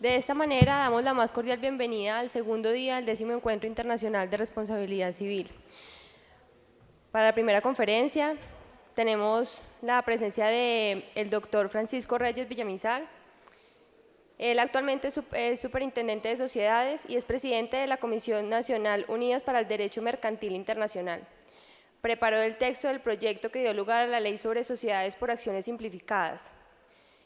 De esta manera, damos la más cordial bienvenida al segundo día del 10º Encuentro Internacional de Responsabilidad Civil. Para la primera conferencia tenemos la presencia del doctor Francisco Reyes Villamizar. Él actualmente es superintendente de sociedades y es presidente de la Comisión Nacional Unidas para el Derecho Mercantil Internacional. Preparó el texto del proyecto que dio lugar a la Ley sobre Sociedades por Acciones Simplificadas.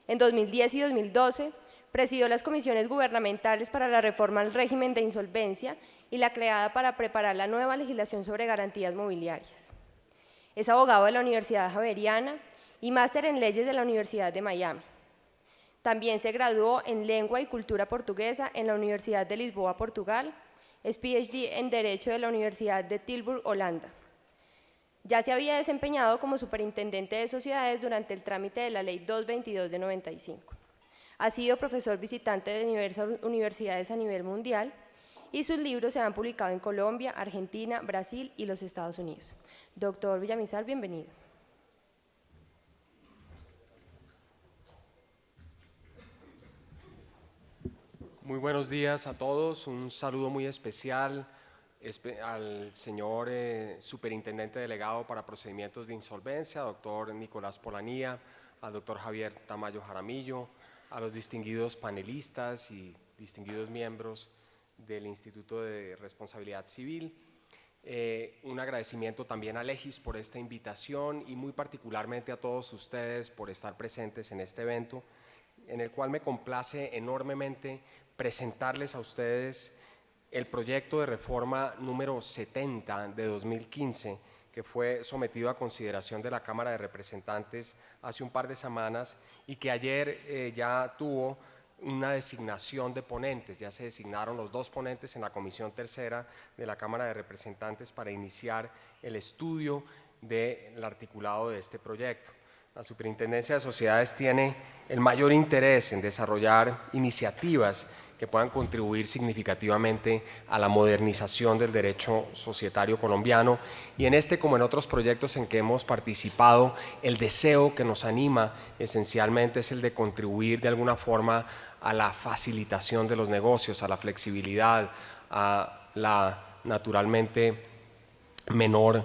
En 2010 y 2012, presidió las comisiones gubernamentales para la reforma al régimen de insolvencia y la creada para preparar la nueva legislación sobre garantías mobiliarias. Es abogado de la Universidad Javeriana y máster en leyes de la Universidad de Miami. También se graduó en Lengua y Cultura Portuguesa en la Universidad de Lisboa, Portugal. Es PhD en Derecho de la Universidad de Tilburg, Holanda. Ya se había desempeñado como superintendente de sociedades durante el trámite de la Ley 222 de 95. Ha sido profesor visitante de diversas universidades a nivel mundial y sus libros se han publicado en Colombia, Argentina, Brasil y los Estados Unidos. Doctor Villamizar, bienvenido. Muy buenos días a todos, un saludo muy especial al señor superintendente delegado para procedimientos de insolvencia, doctor Nicolás Polanía, al doctor Javier Tamayo Jaramillo, a los distinguidos panelistas y distinguidos miembros del Instituto de Responsabilidad Civil. Un agradecimiento también a Legis por esta invitación y muy particularmente a todos ustedes por estar presentes en este evento, en el cual me complace enormemente presentarles a ustedes el proyecto de reforma número 70 de 2015, que fue sometido a consideración de la Cámara de Representantes hace un par de semanas y que ayer ya tuvo una designación de ponentes. Ya se designaron los dos ponentes en la Comisión Tercera de la Cámara de Representantes para iniciar el estudio del articulado de este proyecto. La Superintendencia de Sociedades tiene el mayor interés en desarrollar iniciativas que puedan contribuir significativamente a la modernización del derecho societario colombiano, y en este, como en otros proyectos en que hemos participado, el deseo que nos anima esencialmente es el de contribuir de alguna forma a la facilitación de los negocios, a la flexibilidad, a la naturalmente menor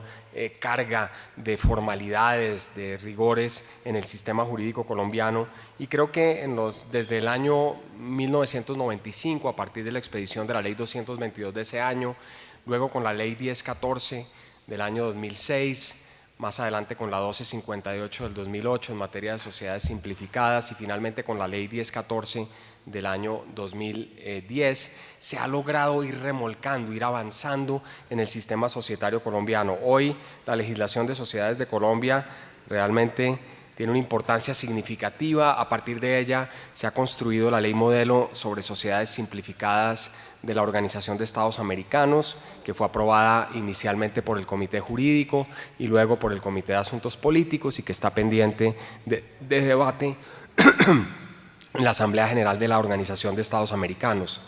carga de formalidades, de rigores en el sistema jurídico colombiano, y creo que desde el año 1995, a partir de la expedición de la Ley 222 de ese año, luego con la Ley 1014 del año 2006, más adelante con la 1258 del 2008 en materia de sociedades simplificadas y finalmente con la Ley 1014 del año 2010, se ha logrado ir remolcando, ir avanzando en el sistema societario colombiano. Hoy la legislación de sociedades de Colombia realmente tiene una importancia significativa. A partir de ella se ha construido la ley modelo sobre sociedades simplificadas de la Organización de Estados Americanos, que fue aprobada inicialmente por el Comité Jurídico y luego por el Comité de Asuntos Políticos y que está pendiente de debate en la Asamblea General de la Organización de Estados Americanos.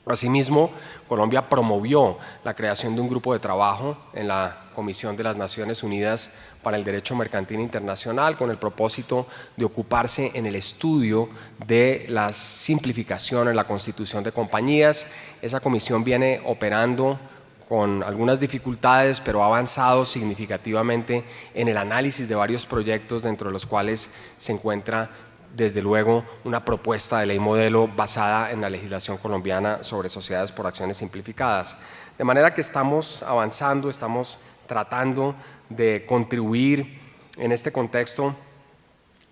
Asimismo, Colombia promovió la creación de un grupo de trabajo en la Comisión de las Naciones Unidas para el Derecho Mercantil Internacional con el propósito de ocuparse en el estudio de la simplificación en la constitución de compañías. Esa comisión viene operando con algunas dificultades, pero ha avanzado significativamente en el análisis de varios proyectos, dentro de los cuales se encuentra desde luego una propuesta de ley modelo basada en la legislación colombiana sobre sociedades por acciones simplificadas. De manera que estamos avanzando, estamos tratando de contribuir en este contexto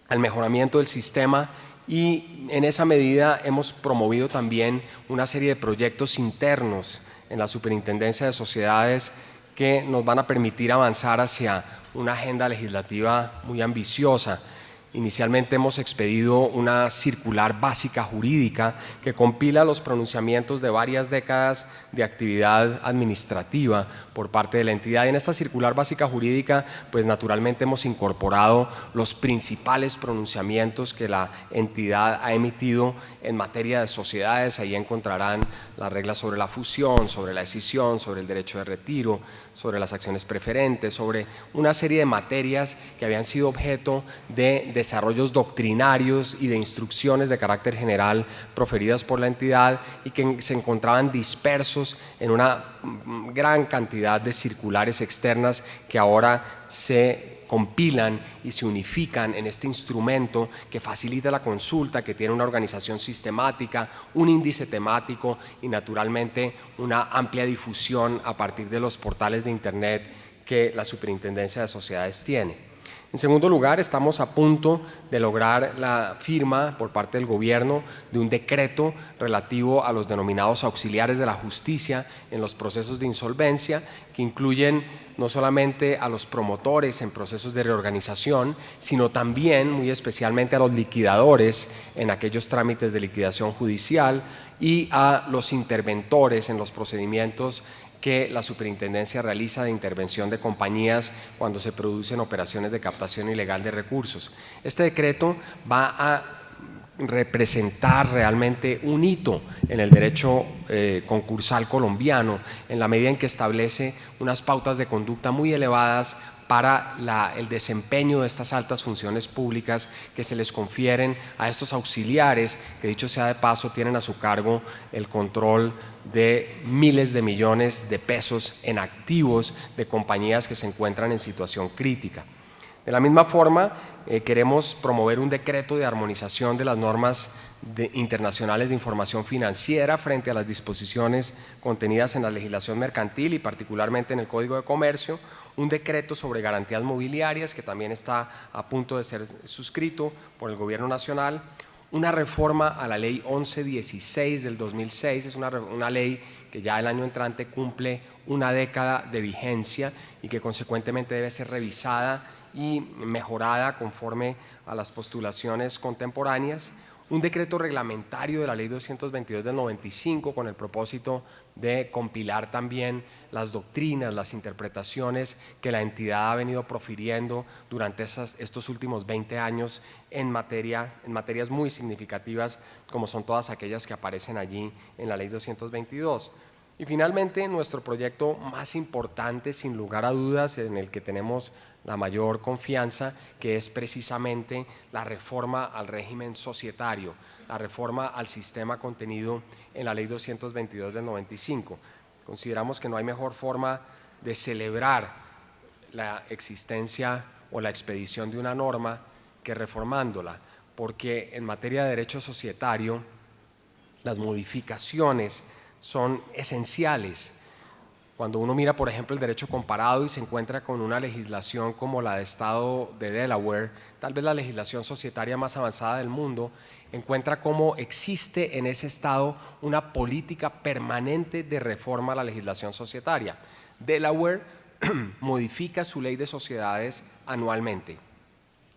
al mejoramiento del sistema, y en esa medida hemos promovido también una serie de proyectos internos en la Superintendencia de Sociedades que nos van a permitir avanzar hacia una agenda legislativa muy ambiciosa. Inicialmente hemos expedido una circular básica jurídica que compila los pronunciamientos de varias décadas de actividad administrativa por parte de la entidad, y en esta circular básica jurídica pues naturalmente hemos incorporado los principales pronunciamientos que la entidad ha emitido en materia de sociedades. Ahí encontrarán las reglas sobre la fusión, sobre la escisión, sobre el derecho de retiro, sobre las acciones preferentes, sobre una serie de materias que habían sido objeto de desarrollos doctrinarios y de instrucciones de carácter general proferidas por la entidad y que se encontraban dispersos en una gran cantidad de circulares externas que ahora se compilan y se unifican en este instrumento que facilita la consulta, que tiene una organización sistemática, un índice temático y naturalmente una amplia difusión a partir de los portales de Internet que la Superintendencia de Sociedades tiene. En segundo lugar, estamos a punto de lograr la firma por parte del Gobierno de un decreto relativo a los denominados auxiliares de la justicia en los procesos de insolvencia, que incluyen no solamente a los promotores en procesos de reorganización, sino también, muy especialmente, a los liquidadores en aquellos trámites de liquidación judicial y a los interventores en los procedimientos que la Superintendencia realiza de intervención de compañías cuando se producen operaciones de captación ilegal de recursos. Este decreto va a representar realmente un hito en el derecho concursal colombiano, en la medida en que establece unas pautas de conducta muy elevadas para el desempeño de estas altas funciones públicas que se les confieren a estos auxiliares, que dicho sea de paso tienen a su cargo el control de miles de millones de pesos en activos de compañías que se encuentran en situación crítica. De la misma forma, queremos promover un decreto de armonización de las normas internacionales de información financiera frente a las disposiciones contenidas en la legislación mercantil y particularmente en el Código de Comercio, un decreto sobre garantías mobiliarias que también está a punto de ser suscrito por el Gobierno Nacional, una reforma a la Ley 1116 del 2006, es una ley que ya el año entrante cumple una década de vigencia y que consecuentemente debe ser revisada y mejorada conforme a las postulaciones contemporáneas, un decreto reglamentario de la Ley 222 del 95 con el propósito de compilar también las doctrinas, las interpretaciones que la entidad ha venido profiriendo durante estos últimos 20 años en materias muy significativas como son todas aquellas que aparecen allí en la Ley 222. Y finalmente, nuestro proyecto más importante, sin lugar a dudas, en el que tenemos la mayor confianza, que es precisamente la reforma al régimen societario, la reforma al sistema contenido en la Ley 222 del 95. Consideramos que no hay mejor forma de celebrar la existencia o la expedición de una norma que reformándola, porque en materia de derecho societario las modificaciones son esenciales. Cuando uno mira, por ejemplo, el derecho comparado y se encuentra con una legislación como la de Estado de Delaware, tal vez la legislación societaria más avanzada del mundo, encuentra cómo existe en ese Estado una política permanente de reforma a la legislación societaria. Delaware modifica su ley de sociedades anualmente.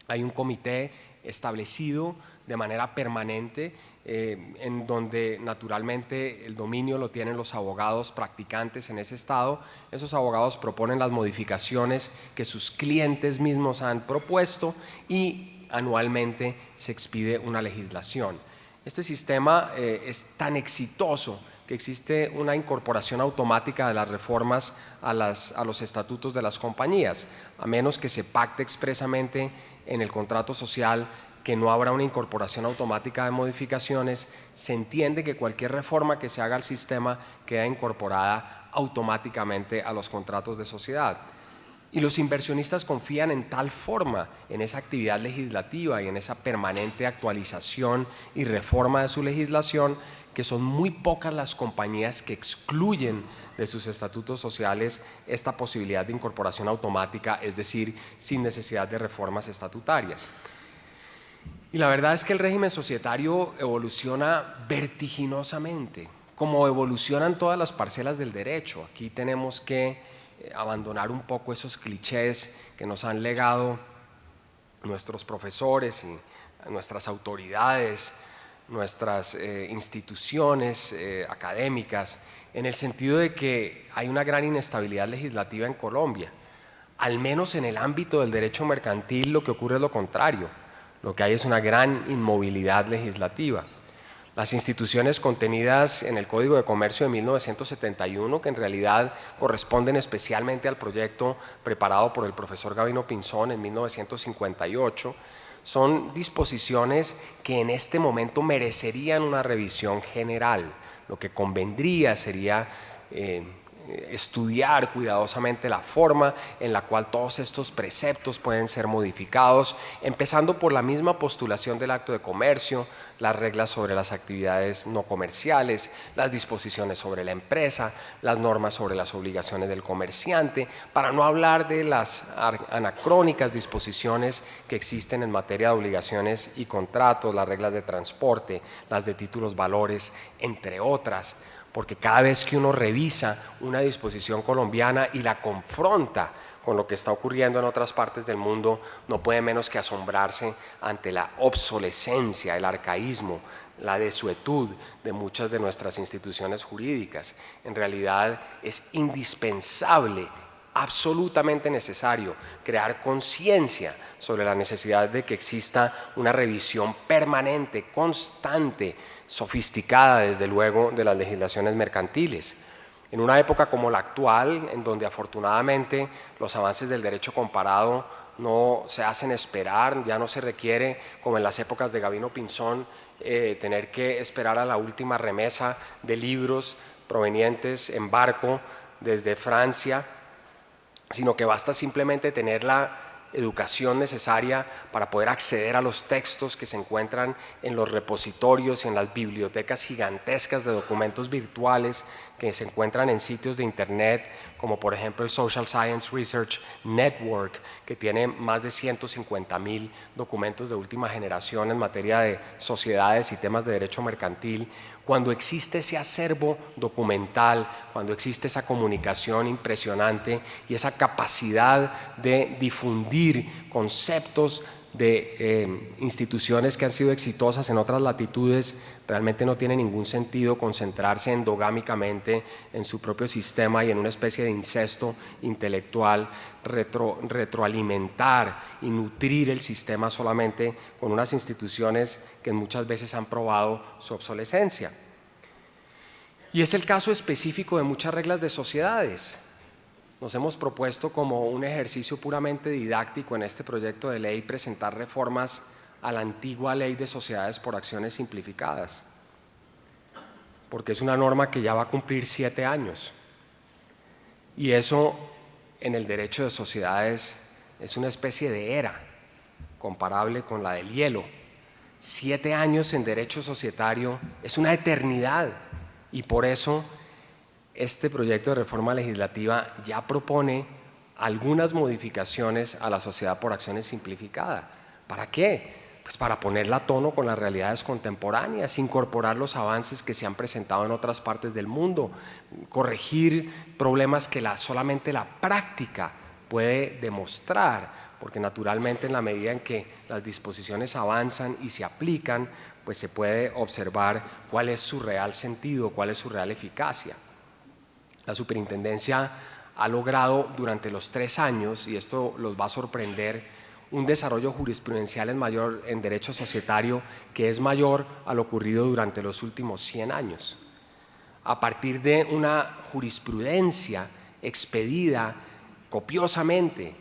Hay un comité establecido de manera permanente en donde naturalmente el dominio lo tienen los abogados practicantes en ese estado. Esos abogados proponen las modificaciones que sus clientes mismos han propuesto y anualmente se expide una legislación. Este sistema es tan exitoso que existe una incorporación automática de las reformas a los estatutos de las compañías, a menos que se pacte expresamente en el contrato social que no habrá una incorporación automática de modificaciones. Se entiende que cualquier reforma que se haga al sistema queda incorporada automáticamente a los contratos de sociedad. Y los inversionistas confían en tal forma en esa actividad legislativa y en esa permanente actualización y reforma de su legislación que son muy pocas las compañías que excluyen de sus estatutos sociales esta posibilidad de incorporación automática, es decir, sin necesidad de reformas estatutarias. Y la verdad es que el régimen societario evoluciona vertiginosamente, como evolucionan todas las parcelas del derecho. Aquí tenemos que abandonar un poco esos clichés que nos han legado nuestros profesores y nuestras autoridades, nuestras instituciones académicas, en el sentido de que hay una gran inestabilidad legislativa en Colombia. Al menos en el ámbito del derecho mercantil lo que ocurre es lo contrario. Lo que hay es una gran inmovilidad legislativa. Las instituciones contenidas en el Código de Comercio de 1971, que en realidad corresponden especialmente al proyecto preparado por el profesor Gabino Pinzón en 1958, son disposiciones que en este momento merecerían una revisión general. Lo que convendría sería estudiar cuidadosamente la forma en la cual todos estos preceptos pueden ser modificados, empezando por la misma postulación del acto de comercio, las reglas sobre las actividades no comerciales, las disposiciones sobre la empresa, las normas sobre las obligaciones del comerciante, para no hablar de las anacrónicas disposiciones que existen en materia de obligaciones y contratos, las reglas de transporte, las de títulos valores, entre otras. Porque cada vez que uno revisa una disposición colombiana y la confronta con lo que está ocurriendo en otras partes del mundo, no puede menos que asombrarse ante la obsolescencia, el arcaísmo, la desuetud de muchas de nuestras instituciones jurídicas. En realidad es indispensable, absolutamente necesario, crear conciencia sobre la necesidad de que exista una revisión permanente, constante, sofisticada desde luego de las legislaciones mercantiles. En una época como la actual, en donde afortunadamente los avances del derecho comparado no se hacen esperar, ya no se requiere, como en las épocas de Gavino Pinzón, tener que esperar a la última remesa de libros provenientes en barco desde Francia, sino que basta simplemente tener la educación necesaria para poder acceder a los textos que se encuentran en los repositorios y en las bibliotecas gigantescas de documentos virtuales que se encuentran en sitios de internet, como por ejemplo el Social Science Research Network, que tiene más de 150.000 documentos de última generación en materia de sociedades y temas de derecho mercantil. Cuando existe ese acervo documental, cuando existe esa comunicación impresionante y esa capacidad de difundir conceptos de instituciones que han sido exitosas en otras latitudes, realmente no tiene ningún sentido concentrarse endogámicamente en su propio sistema y en una especie de incesto intelectual, retroalimentar y nutrir el sistema solamente con unas instituciones que muchas veces han probado su obsolescencia. Y es el caso específico de muchas reglas de sociedades. Nos hemos propuesto como un ejercicio puramente didáctico en este proyecto de ley presentar reformas a la antigua Ley de Sociedades por Acciones Simplificadas, porque es una norma que ya va a cumplir 7 años. Y eso en el derecho de sociedades es una especie de era comparable con la del hielo. 7 años en derecho societario es una eternidad, y por eso este proyecto de reforma legislativa ya propone algunas modificaciones a la sociedad por acciones simplificada. ¿Para qué? Pues para ponerla a tono con las realidades contemporáneas, incorporar los avances que se han presentado en otras partes del mundo, corregir problemas que solamente la práctica puede demostrar, porque naturalmente en la medida en que las disposiciones avanzan y se aplican, pues se puede observar cuál es su real sentido, cuál es su real eficacia. La superintendencia ha logrado durante los 3 años, y esto los va a sorprender, un desarrollo jurisprudencial en derecho societario que es mayor a lo ocurrido durante los últimos 100 años. A partir de una jurisprudencia expedida copiosamente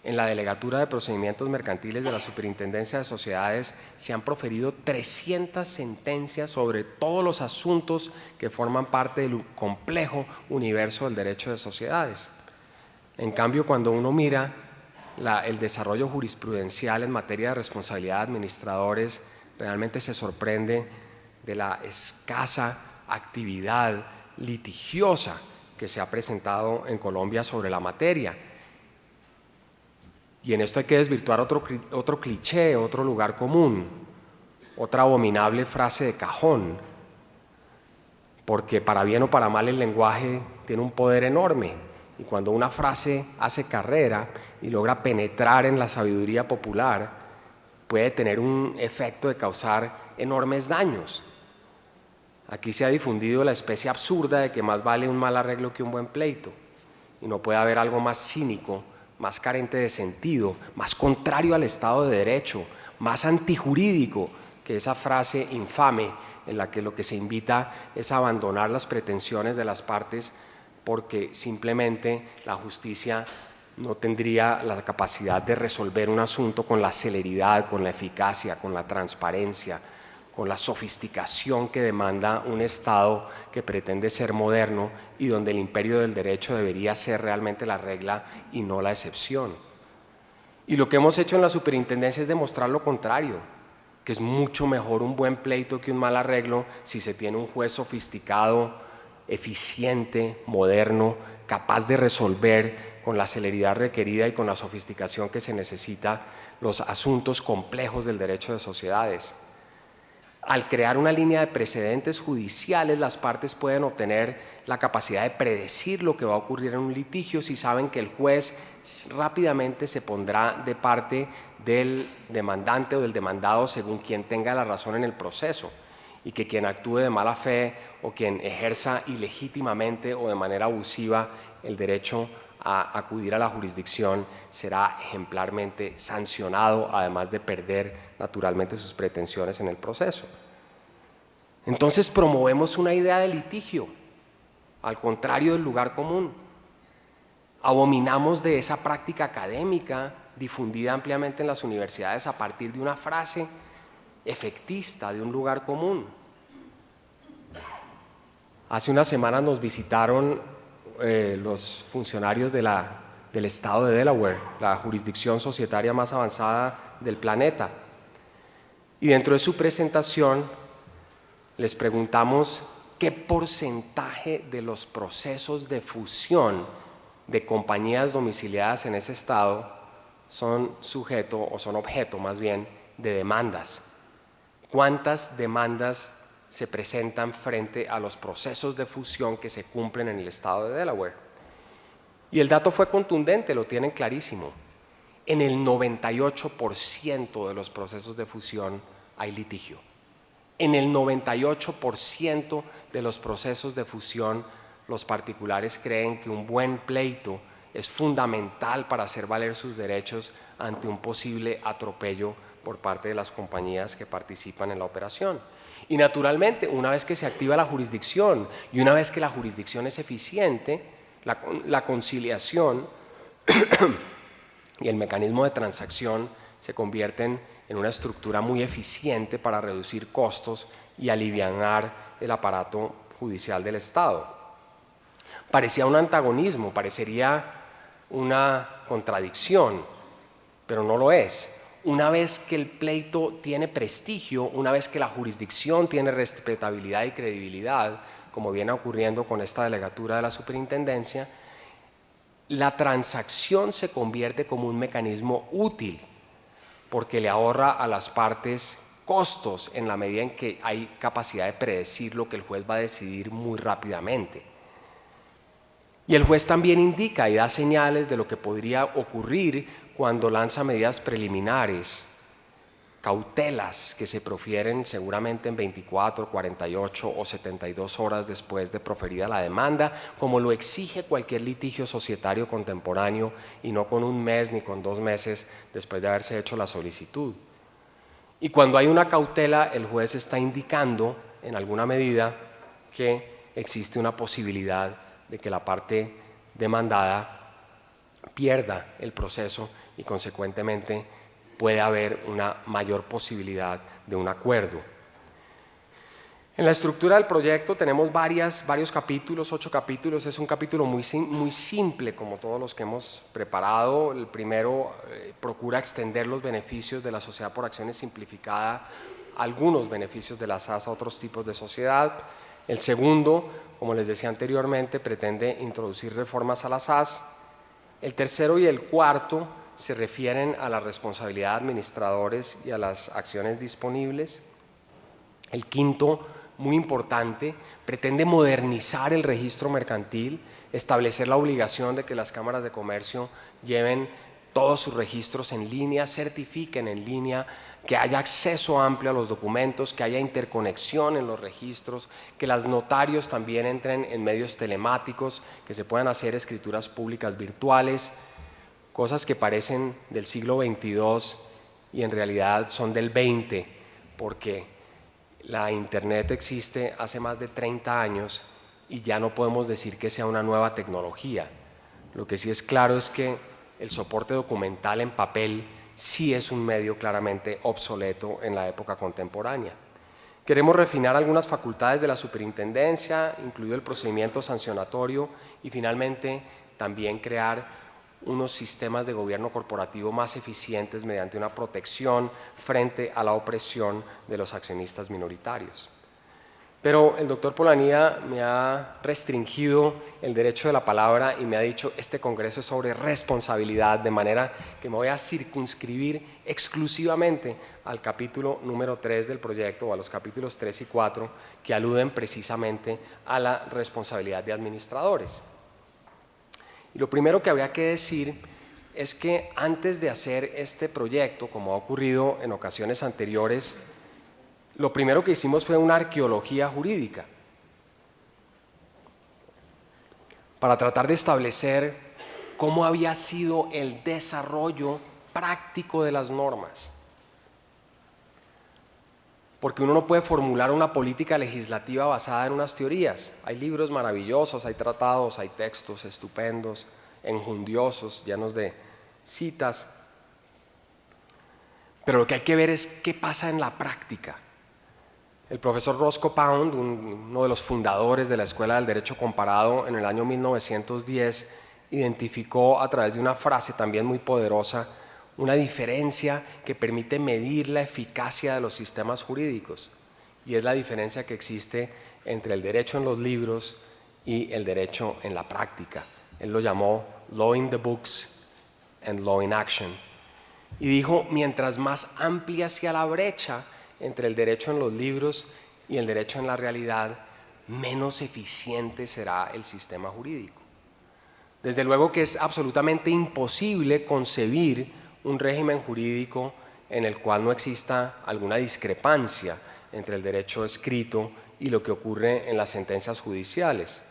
en la Delegatura de Procedimientos Mercantiles de la Superintendencia de Sociedades, se han proferido 300 sentencias sobre todos los asuntos que forman parte del complejo universo del derecho de sociedades. En cambio, cuando uno mira el desarrollo jurisprudencial en materia de responsabilidad de administradores, realmente se sorprende de la escasa actividad litigiosa que se ha presentado en Colombia sobre la materia. Y en esto hay que desvirtuar otro cliché, otro lugar común, otra abominable frase de cajón, porque para bien o para mal el lenguaje tiene un poder enorme, y cuando una frase hace carrera y logra penetrar en la sabiduría popular, puede tener un efecto de causar enormes daños. Aquí se ha difundido la especie absurda de que más vale un mal arreglo que un buen pleito, y no puede haber algo más cínico, más carente de sentido, más contrario al Estado de Derecho, más antijurídico que esa frase infame en la que lo que se invita es a abandonar las pretensiones de las partes porque simplemente la justicia no tendría la capacidad de resolver un asunto con la celeridad, con la eficacia, con la transparencia, con la sofisticación que demanda un Estado que pretende ser moderno y donde el imperio del derecho debería ser realmente la regla y no la excepción. Y lo que hemos hecho en la superintendencia es demostrar lo contrario, que es mucho mejor un buen pleito que un mal arreglo si se tiene un juez sofisticado, eficiente, moderno, capaz de resolver con la celeridad requerida y con la sofisticación que se necesita los asuntos complejos del derecho de sociedades. Al crear una línea de precedentes judiciales, las partes pueden obtener la capacidad de predecir lo que va a ocurrir en un litigio si saben que el juez rápidamente se pondrá de parte del demandante o del demandado según quien tenga la razón en el proceso, y que quien actúe de mala fe o quien ejerza ilegítimamente o de manera abusiva el derecho a acudir a la jurisdicción será ejemplarmente sancionado, además de perder naturalmente sus pretensiones en el proceso. Entonces promovemos una idea de litigio, al contrario del lugar común. Abominamos de esa práctica académica difundida ampliamente en las universidades a partir de una frase efectista de un lugar común. Hace unas semanas nos visitaron los funcionarios del estado de Delaware, la jurisdicción societaria más avanzada del planeta. Y dentro de su presentación les preguntamos qué porcentaje de los procesos de fusión de compañías domiciliadas en ese estado son sujeto, o son objeto más bien, de demandas. ¿Cuántas demandas se presentan frente a los procesos de fusión que se cumplen en el estado de Delaware? Y el dato fue contundente, lo tienen clarísimo. En el 98% de los procesos de fusión hay litigio. En el 98% de los procesos de fusión, los particulares creen que un buen pleito es fundamental para hacer valer sus derechos ante un posible atropello por parte de las compañías que participan en la operación. Y naturalmente, una vez que se activa la jurisdicción y una vez que la jurisdicción es eficiente, la conciliación y el mecanismo de transacción se convierten en una estructura muy eficiente para reducir costos y alivianar el aparato judicial del Estado. Parecía un antagonismo, parecería una contradicción, pero no lo es. Una vez que el pleito tiene prestigio, una vez que la jurisdicción tiene respetabilidad y credibilidad, como viene ocurriendo con esta delegatura de la superintendencia, la transacción se convierte como un mecanismo útil, porque le ahorra a las partes costos en la medida en que hay capacidad de predecir lo que el juez va a decidir muy rápidamente. Y el juez también indica y da señales de lo que podría ocurrir cuando lanza medidas preliminares, cautelas que se profieren seguramente en 24, 48 o 72 horas después de proferida la demanda, como lo exige cualquier litigio societario contemporáneo, y no con un mes ni con 2 meses después de haberse hecho la solicitud. Y cuando hay una cautela, el juez está indicando en alguna medida que existe una posibilidad de que la parte demandada pierda el proceso y consecuentemente puede haber una mayor posibilidad de un acuerdo. En la estructura del proyecto tenemos varios capítulos, 8 capítulos. Es un capítulo muy simple, como todos los que hemos preparado. El primero procura extender los beneficios de la sociedad por acciones simplificada, algunos beneficios de la SAS a otros tipos de sociedad. El segundo, como les decía anteriormente, pretende introducir reformas a la SAS. El tercero y el cuarto se refieren a la responsabilidad de administradores y a las acciones disponibles. El quinto, muy importante, pretende modernizar el registro mercantil, establecer la obligación de que las cámaras de comercio lleven todos sus registros en línea, certifiquen en línea, que haya acceso amplio a los documentos, que haya interconexión en los registros, que los notarios también entren en medios telemáticos, que se puedan hacer escrituras públicas virtuales, cosas que parecen del siglo XXII y en realidad son del XX, porque la Internet existe hace más de 30 años y ya no podemos decir que sea una nueva tecnología. Lo que sí es claro es que el soporte documental en papel sí es un medio claramente obsoleto en la época contemporánea. Queremos refinar algunas facultades de la superintendencia, incluido el procedimiento sancionatorio, y finalmente también crear unos sistemas de gobierno corporativo más eficientes mediante una protección frente a la opresión de los accionistas minoritarios. Pero el doctor Polanía me ha restringido el derecho de la palabra y me ha dicho este congreso es sobre responsabilidad, de manera que me voy a circunscribir exclusivamente al capítulo número 3 del proyecto, o a los capítulos 3 y 4, que aluden precisamente a la responsabilidad de administradores. Y lo primero que habría que decir es que antes de hacer este proyecto, como ha ocurrido en ocasiones anteriores, lo primero que hicimos fue una arqueología jurídica para tratar de establecer cómo había sido el desarrollo práctico de las normas. Porque uno no puede formular una política legislativa basada en unas teorías. Hay libros maravillosos, hay tratados, hay textos estupendos, enjundiosos, llenos de citas. Pero lo que hay que ver es qué pasa en la práctica. El profesor Roscoe Pound, uno de los fundadores de la Escuela del Derecho Comparado, en el año 1910, identificó a través de una frase también muy poderosa una diferencia que permite medir la eficacia de los sistemas jurídicos, y es la diferencia que existe entre el derecho en los libros y el derecho en la práctica. Él lo llamó Law in the Books and Law in Action. Y dijo, mientras más amplia sea la brecha entre el derecho en los libros y el derecho en la realidad, menos eficiente será el sistema jurídico. Desde luego que es absolutamente imposible concebir un régimen jurídico en el cual no exista alguna discrepancia entre el derecho escrito y lo que ocurre en las sentencias judiciales.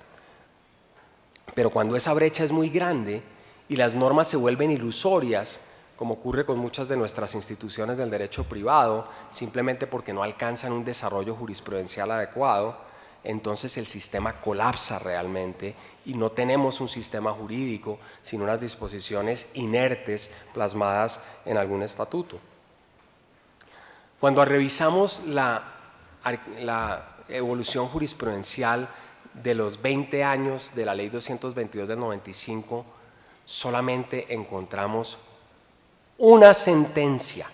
Pero cuando esa brecha es muy grande y las normas se vuelven ilusorias, como ocurre con muchas de nuestras instituciones del derecho privado, simplemente porque no alcanzan un desarrollo jurisprudencial adecuado, entonces el sistema colapsa realmente y no tenemos un sistema jurídico, sino unas disposiciones inertes plasmadas en algún estatuto. Cuando revisamos la evolución jurisprudencial de los 20 años de la Ley 222 del 95, solamente encontramos una sentencia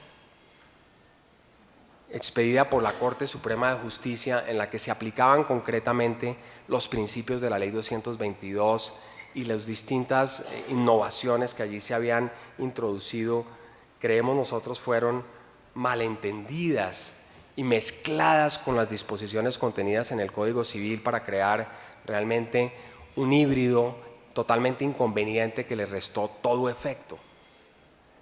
expedida por la Corte Suprema de Justicia en la que se aplicaban concretamente los principios de la Ley 222 y las distintas innovaciones que allí se habían introducido, creemos nosotros, fueron malentendidas y mezcladas con las disposiciones contenidas en el Código Civil para crear realmente un híbrido totalmente inconveniente que le restó todo efecto.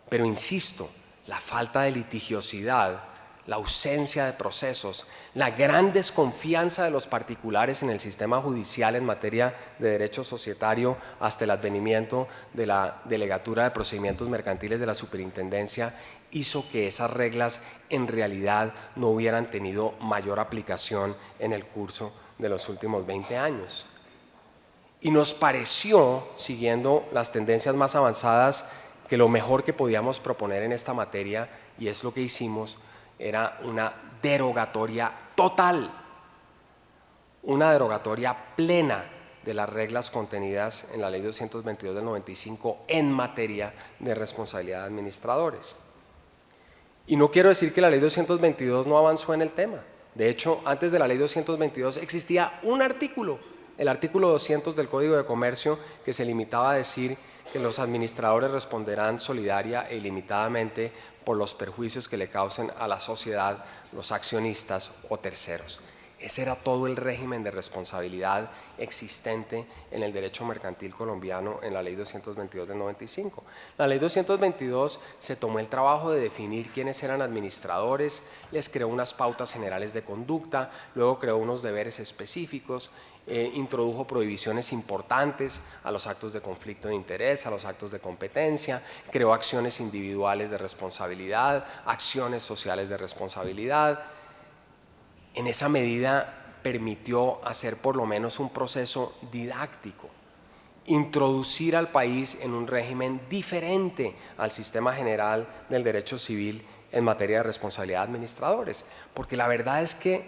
Pero insisto, la falta de litigiosidad, la ausencia de procesos, la gran desconfianza de los particulares en el sistema judicial en materia de derecho societario hasta el advenimiento de la Delegatura de Procedimientos Mercantiles de la Superintendencia hizo que esas reglas en realidad no hubieran tenido mayor aplicación en el curso de los últimos 20 años. Y nos pareció, siguiendo las tendencias más avanzadas, que lo mejor que podíamos proponer en esta materia, y es lo que hicimos, era una derogatoria total, una derogatoria plena de las reglas contenidas en la Ley 222 del 95 en materia de responsabilidad de administradores. Y no quiero decir que la Ley 222 no avanzó en el tema. De hecho, antes de la Ley 222 existía un artículo, el artículo 200 del Código de Comercio, que se limitaba a decir que los administradores responderán solidaria e ilimitadamente por los perjuicios que le causen a la sociedad, los accionistas o terceros. Ese era todo el régimen de responsabilidad existente en el derecho mercantil colombiano en la Ley 222 del 95. La Ley 222 se tomó el trabajo de definir quiénes eran administradores, les creó unas pautas generales de conducta, luego creó unos deberes específicos, introdujo prohibiciones importantes a los actos de conflicto de interés, a los actos de competencia, creó acciones individuales de responsabilidad, acciones sociales de responsabilidad. En esa medida permitió hacer por lo menos un proceso didáctico introducir al país en un régimen diferente al sistema general del derecho civil en materia de responsabilidad de administradores, porque la verdad es que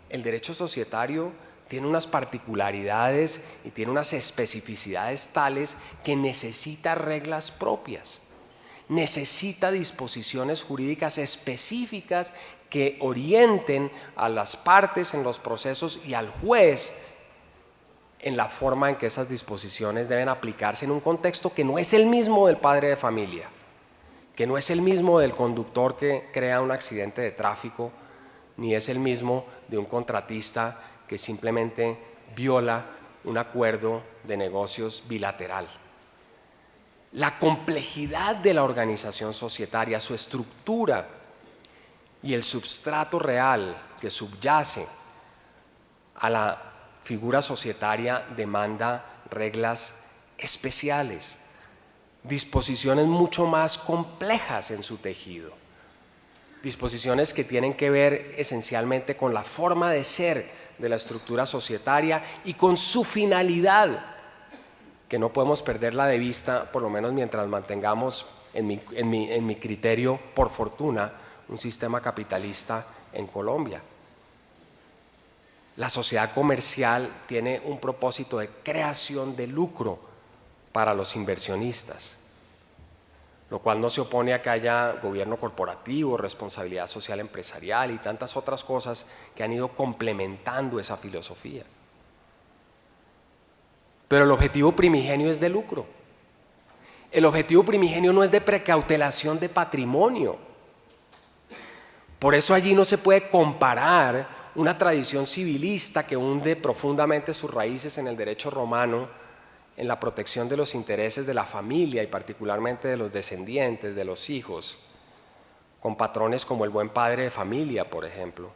el derecho societario tiene unas particularidades y tiene unas especificidades tales que necesita reglas propias, necesita disposiciones jurídicas específicas que orienten a las partes en los procesos y al juez en la forma en que esas disposiciones deben aplicarse en un contexto que no es el mismo del padre de familia, que no es el mismo del conductor que crea un accidente de tráfico, ni es el mismo de un contratista que simplemente viola un acuerdo de negocios bilateral. La complejidad de la organización societaria, su estructura y el substrato real que subyace a la figura societaria demanda reglas especiales, disposiciones mucho más complejas en su tejido, disposiciones que tienen que ver esencialmente con la forma de ser de la estructura societaria y con su finalidad, que no podemos perderla de vista, por lo menos mientras mantengamos, en mi criterio, por fortuna, un sistema capitalista en Colombia. La sociedad comercial tiene un propósito de creación de lucro para los inversionistas, lo cual no se opone a que haya gobierno corporativo, responsabilidad social empresarial y tantas otras cosas que han ido complementando esa filosofía. Pero el objetivo primigenio es de lucro. El objetivo primigenio no es de precautelación de patrimonio. Por eso allí no se puede comparar una tradición civilista que hunde profundamente sus raíces en el derecho romano, en la protección de los intereses de la familia y particularmente de los descendientes, de los hijos, con patrones como el buen padre de familia, por ejemplo.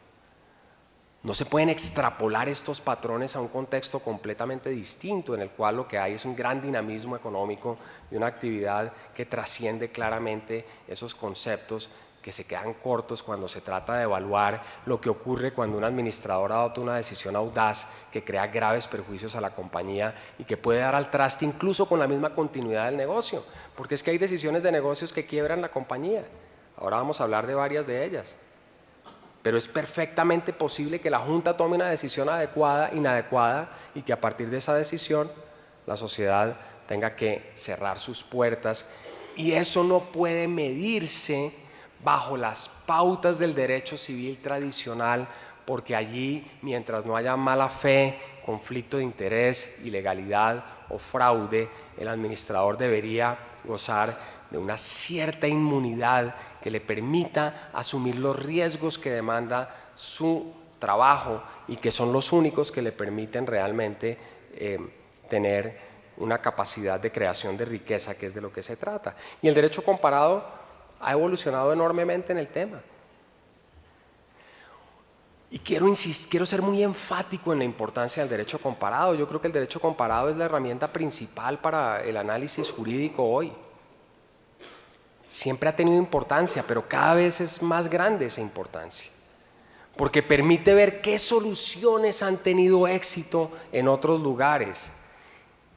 No se pueden extrapolar estos patrones a un contexto completamente distinto en el cual lo que hay es un gran dinamismo económico y una actividad que trasciende claramente esos conceptos que se quedan cortos cuando se trata de evaluar lo que ocurre cuando un administrador adopta una decisión audaz que crea graves perjuicios a la compañía y que puede dar al traste incluso con la misma continuidad del negocio, porque es que hay decisiones de negocios que quiebran la compañía. Ahora vamos a hablar de varias de ellas. Pero es perfectamente posible que la Junta tome una decisión adecuada, inadecuada, y que a partir de esa decisión la sociedad tenga que cerrar sus puertas, y eso no puede medirse bajo las pautas del derecho civil tradicional, porque allí, mientras no haya mala fe, conflicto de interés, ilegalidad o fraude, el administrador debería gozar de una cierta inmunidad que le permita asumir los riesgos que demanda su trabajo y que son los únicos que le permiten realmente tener una capacidad de creación de riqueza, que es de lo que se trata. Y el derecho comparado ha evolucionado enormemente en el tema. Y quiero ser muy enfático en la importancia del derecho comparado. Yo creo que el derecho comparado es la herramienta principal para el análisis jurídico hoy. Siempre ha tenido importancia, pero cada vez es más grande esa importancia, porque permite ver qué soluciones han tenido éxito en otros lugares,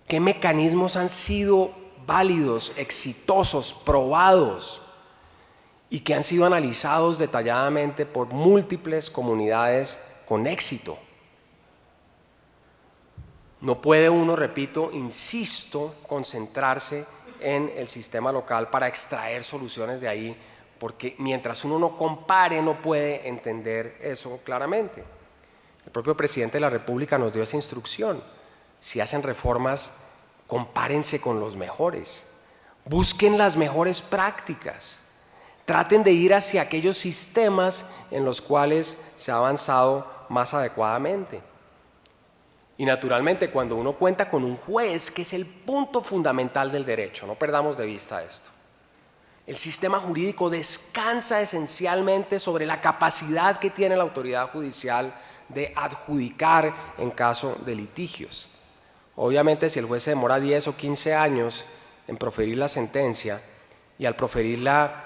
qué mecanismos han sido válidos, exitosos, probados y que han sido analizados detalladamente por múltiples comunidades con éxito. No puede uno, repito, insisto, concentrarse en el sistema local para extraer soluciones de ahí, porque mientras uno no compare no puede entender eso claramente. El propio presidente de la República nos dio esa instrucción: si hacen reformas, compárense con los mejores, busquen las mejores prácticas, traten de ir hacia aquellos sistemas en los cuales se ha avanzado más adecuadamente. Y naturalmente, cuando uno cuenta con un juez, que es el punto fundamental del derecho, no perdamos de vista esto. El sistema jurídico descansa esencialmente sobre la capacidad que tiene la autoridad judicial de adjudicar en caso de litigios. Obviamente, si el juez se demora 10 o 15 años en proferir la sentencia y al proferirla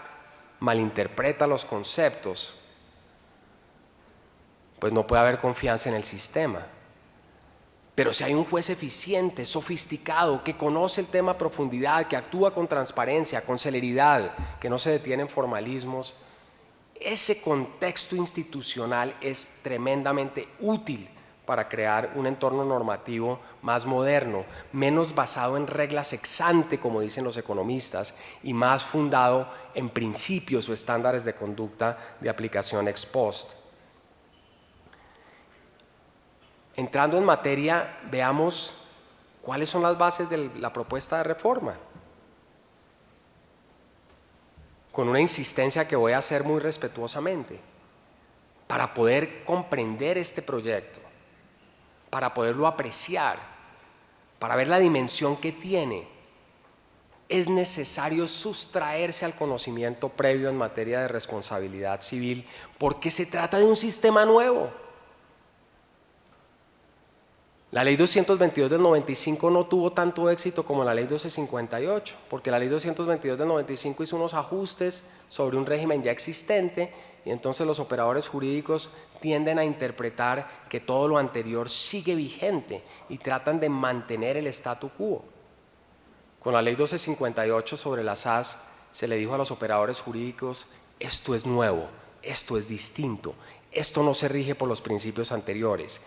malinterpreta los conceptos, pues no puede haber confianza en el sistema. Pero si hay un juez eficiente, sofisticado, que conoce el tema a profundidad, que actúa con transparencia, con celeridad, que no se detiene en formalismos, ese contexto institucional es tremendamente útil para crear un entorno normativo más moderno, menos basado en reglas ex ante, como dicen los economistas, y más fundado en principios o estándares de conducta de aplicación ex post. Entrando en materia, veamos cuáles son las bases de la propuesta de reforma. Con una insistencia que voy a hacer muy respetuosamente, para poder comprender este proyecto, para poderlo apreciar, para ver la dimensión que tiene, es necesario sustraerse al conocimiento previo en materia de responsabilidad civil, porque se trata de un sistema nuevo. La ley 222 del 95 no tuvo tanto éxito como la ley 1258, porque la ley 222 del 95 hizo unos ajustes sobre un régimen ya existente y entonces los operadores jurídicos tienden a interpretar que todo lo anterior sigue vigente y tratan de mantener el statu quo. Con la ley 1258 sobre las SAS se le dijo a los operadores jurídicos: esto es nuevo, esto es distinto, esto no se rige por los principios anteriores.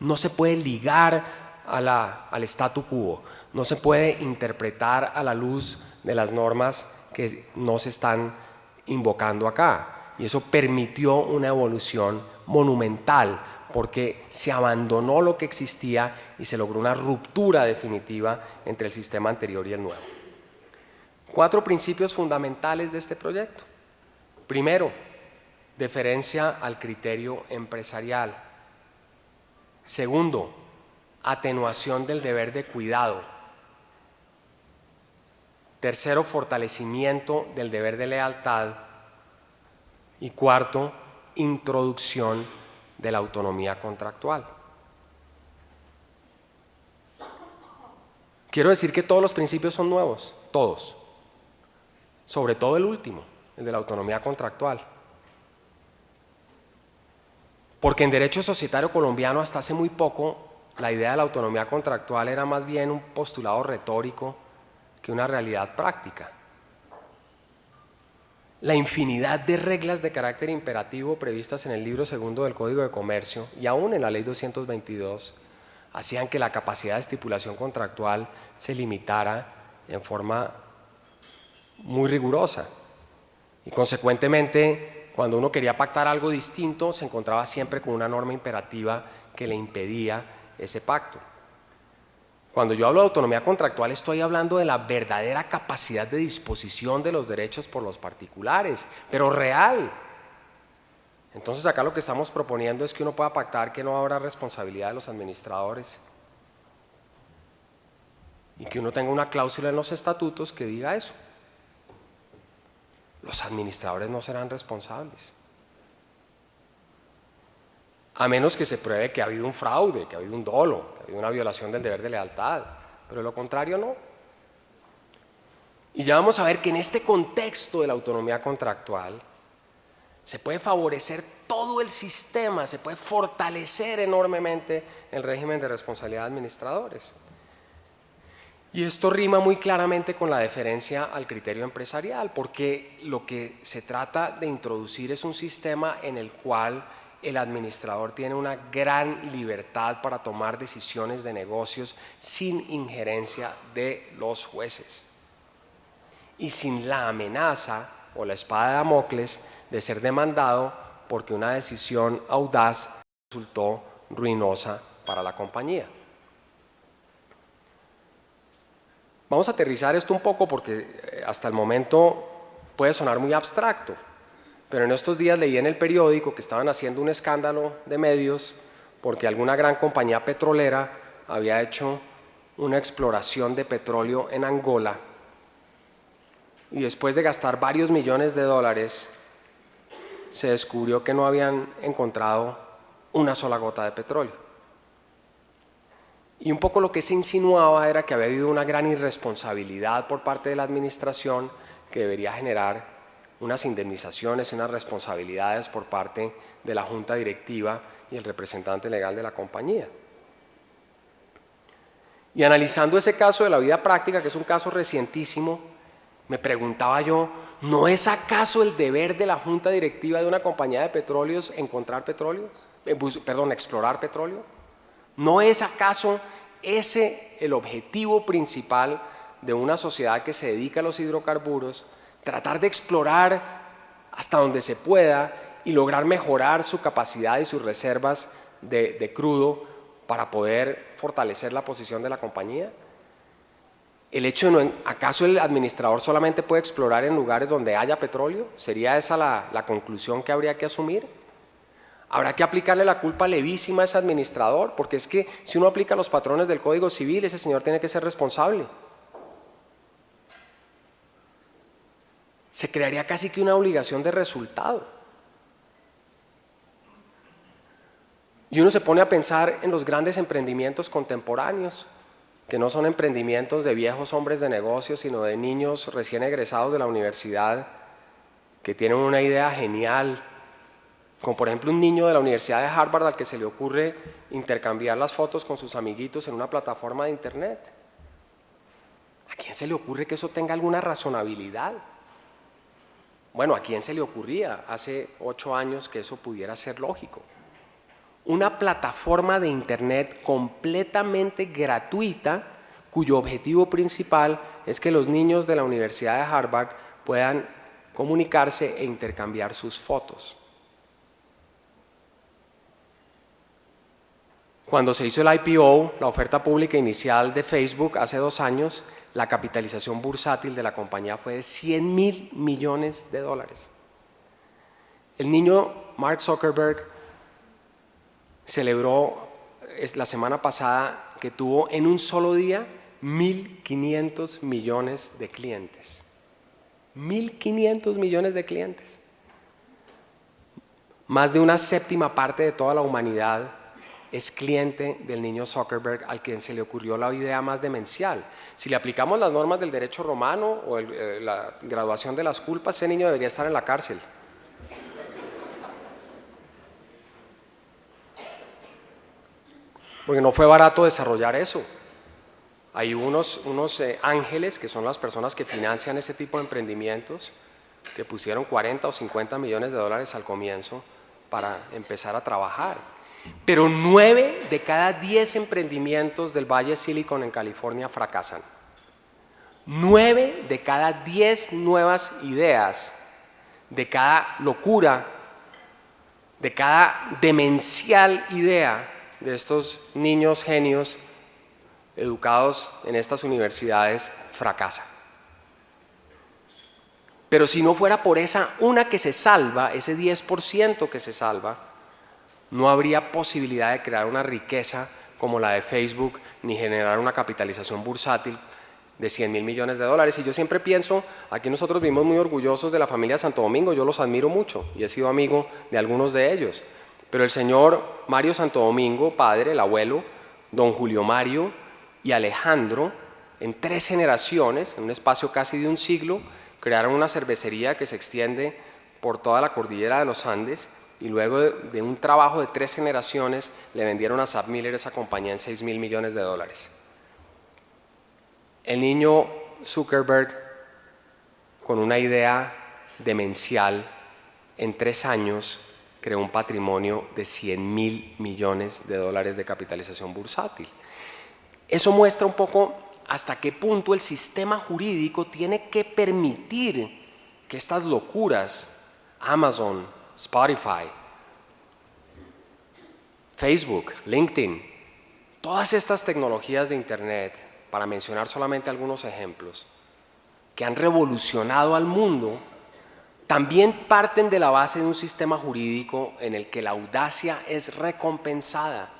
No se puede ligar al statu quo, no se puede interpretar a la luz de las normas que no se están invocando acá. Y eso permitió una evolución monumental, porque se abandonó lo que existía y se logró una ruptura definitiva entre el sistema anterior y el nuevo. 4 principios fundamentales de este proyecto. Primero, deferencia al criterio empresarial. Segundo, atenuación del deber de cuidado. Tercero, fortalecimiento del deber de lealtad. Y cuarto, introducción de la autonomía contractual. Quiero decir que todos los principios son nuevos, todos. Sobre todo el último, el de la autonomía contractual. Porque en derecho societario colombiano hasta hace muy poco la idea de la autonomía contractual era más bien un postulado retórico que una realidad práctica. La infinidad de reglas de carácter imperativo previstas en el libro segundo del Código de Comercio y aún en la ley 222 hacían que la capacidad de estipulación contractual se limitara en forma muy rigurosa y consecuentemente cuando uno quería pactar algo distinto, se encontraba siempre con una norma imperativa que le impedía ese pacto. Cuando yo hablo de autonomía contractual, estoy hablando de la verdadera capacidad de disposición de los derechos por los particulares, pero real. Entonces acá lo que estamos proponiendo es que uno pueda pactar que no habrá responsabilidad de los administradores y que uno tenga una cláusula en los estatutos que diga eso. Los administradores no serán responsables, a menos que se pruebe que ha habido un fraude, que ha habido un dolo, que ha habido una violación del deber de lealtad, pero de lo contrario no. Y ya vamos a ver que en este contexto de la autonomía contractual se puede favorecer todo el sistema, se puede fortalecer enormemente el régimen de responsabilidad de administradores. Y esto rima muy claramente con la deferencia al criterio empresarial, porque lo que se trata de introducir es un sistema en el cual el administrador tiene una gran libertad para tomar decisiones de negocios sin injerencia de los jueces y sin la amenaza o la espada de Damocles de ser demandado porque una decisión audaz resultó ruinosa para la compañía. Vamos a aterrizar esto un poco porque hasta el momento puede sonar muy abstracto, pero en estos días leí en el periódico que estaban haciendo un escándalo de medios porque alguna gran compañía petrolera había hecho una exploración de petróleo en Angola y después de gastar varios millones de dólares se descubrió que no habían encontrado una sola gota de petróleo. Y un poco lo que se insinuaba era que había habido una gran irresponsabilidad por parte de la administración que debería generar unas indemnizaciones y unas responsabilidades por parte de la junta directiva y el representante legal de la compañía. Y analizando ese caso de la vida práctica, que es un caso recientísimo, me preguntaba yo, ¿no es acaso el deber de la junta directiva de una compañía de petróleos encontrar petróleo? Explorar petróleo. ¿No es acaso ese el objetivo principal de una sociedad que se dedica a los hidrocarburos? Tratar de explorar hasta donde se pueda y lograr mejorar su capacidad y sus reservas de crudo para poder fortalecer la posición de la compañía. El hecho de ¿acaso el administrador solamente puede explorar en lugares donde haya petróleo? ¿Sería esa la conclusión que habría que asumir? ¿Habrá que aplicarle la culpa levísima a ese administrador? Porque es que si uno aplica los patrones del Código Civil, ese señor tiene que ser responsable. Se crearía casi que una obligación de resultado. Y uno se pone a pensar en los grandes emprendimientos contemporáneos, que no son emprendimientos de viejos hombres de negocios, sino de niños recién egresados de la universidad, que tienen una idea genial, como por ejemplo un niño de la Universidad de Harvard al que se le ocurre intercambiar las fotos con sus amiguitos en una plataforma de internet. ¿A quién se le ocurre que eso tenga alguna razonabilidad? Bueno, ¿a quién se le ocurría hace 8 años que eso pudiera ser lógico? Una plataforma de internet completamente gratuita, cuyo objetivo principal es que los niños de la Universidad de Harvard puedan comunicarse e intercambiar sus fotos. Cuando se hizo el IPO, la oferta pública inicial de Facebook hace 2 años, la capitalización bursátil de la compañía fue de $100.000 millones. El niño Mark Zuckerberg celebró la semana pasada que tuvo en un solo día 1.500 millones de clientes. 1.500 millones de clientes. Más de una séptima parte de toda la humanidad es cliente del niño Zuckerberg, al quien se le ocurrió la idea más demencial. Si le aplicamos las normas del derecho romano o la graduación de las culpas, ese niño debería estar en la cárcel. Porque no fue barato desarrollar eso. Hay unos ángeles, que son las personas que financian ese tipo de emprendimientos, que pusieron 40 o 50 millones de dólares al comienzo para empezar a trabajar. Pero 9 de cada 10 emprendimientos del Valle Silicon en California fracasan. 9 de cada 10 nuevas ideas, de cada locura, de cada demencial idea de estos niños genios educados en estas universidades fracasa. Pero si no fuera por esa una que se salva, ese 10% que se salva, no habría posibilidad de crear una riqueza como la de Facebook, ni generar una capitalización bursátil de $100.000 millones. Y yo siempre pienso, aquí nosotros vivimos muy orgullosos de la familia Santo Domingo, yo los admiro mucho y he sido amigo de algunos de ellos. Pero el señor Mario Santo Domingo, padre, el abuelo, don Julio Mario y Alejandro, en 3 generaciones, en un espacio casi de un siglo, crearon una cervecería que se extiende por toda la cordillera de los Andes y luego de un trabajo de 3 generaciones le vendieron a SAP-Miller esa compañía en $6.000 millones. El niño Zuckerberg, con una idea demencial, en 3 años creó un patrimonio de $100.000 millones de capitalización bursátil. Eso muestra un poco hasta qué punto el sistema jurídico tiene que permitir que estas locuras, Amazon, Spotify, Facebook, LinkedIn, todas estas tecnologías de Internet, para mencionar solamente algunos ejemplos, que han revolucionado al mundo, también parten de la base de un sistema jurídico en el que la audacia es recompensada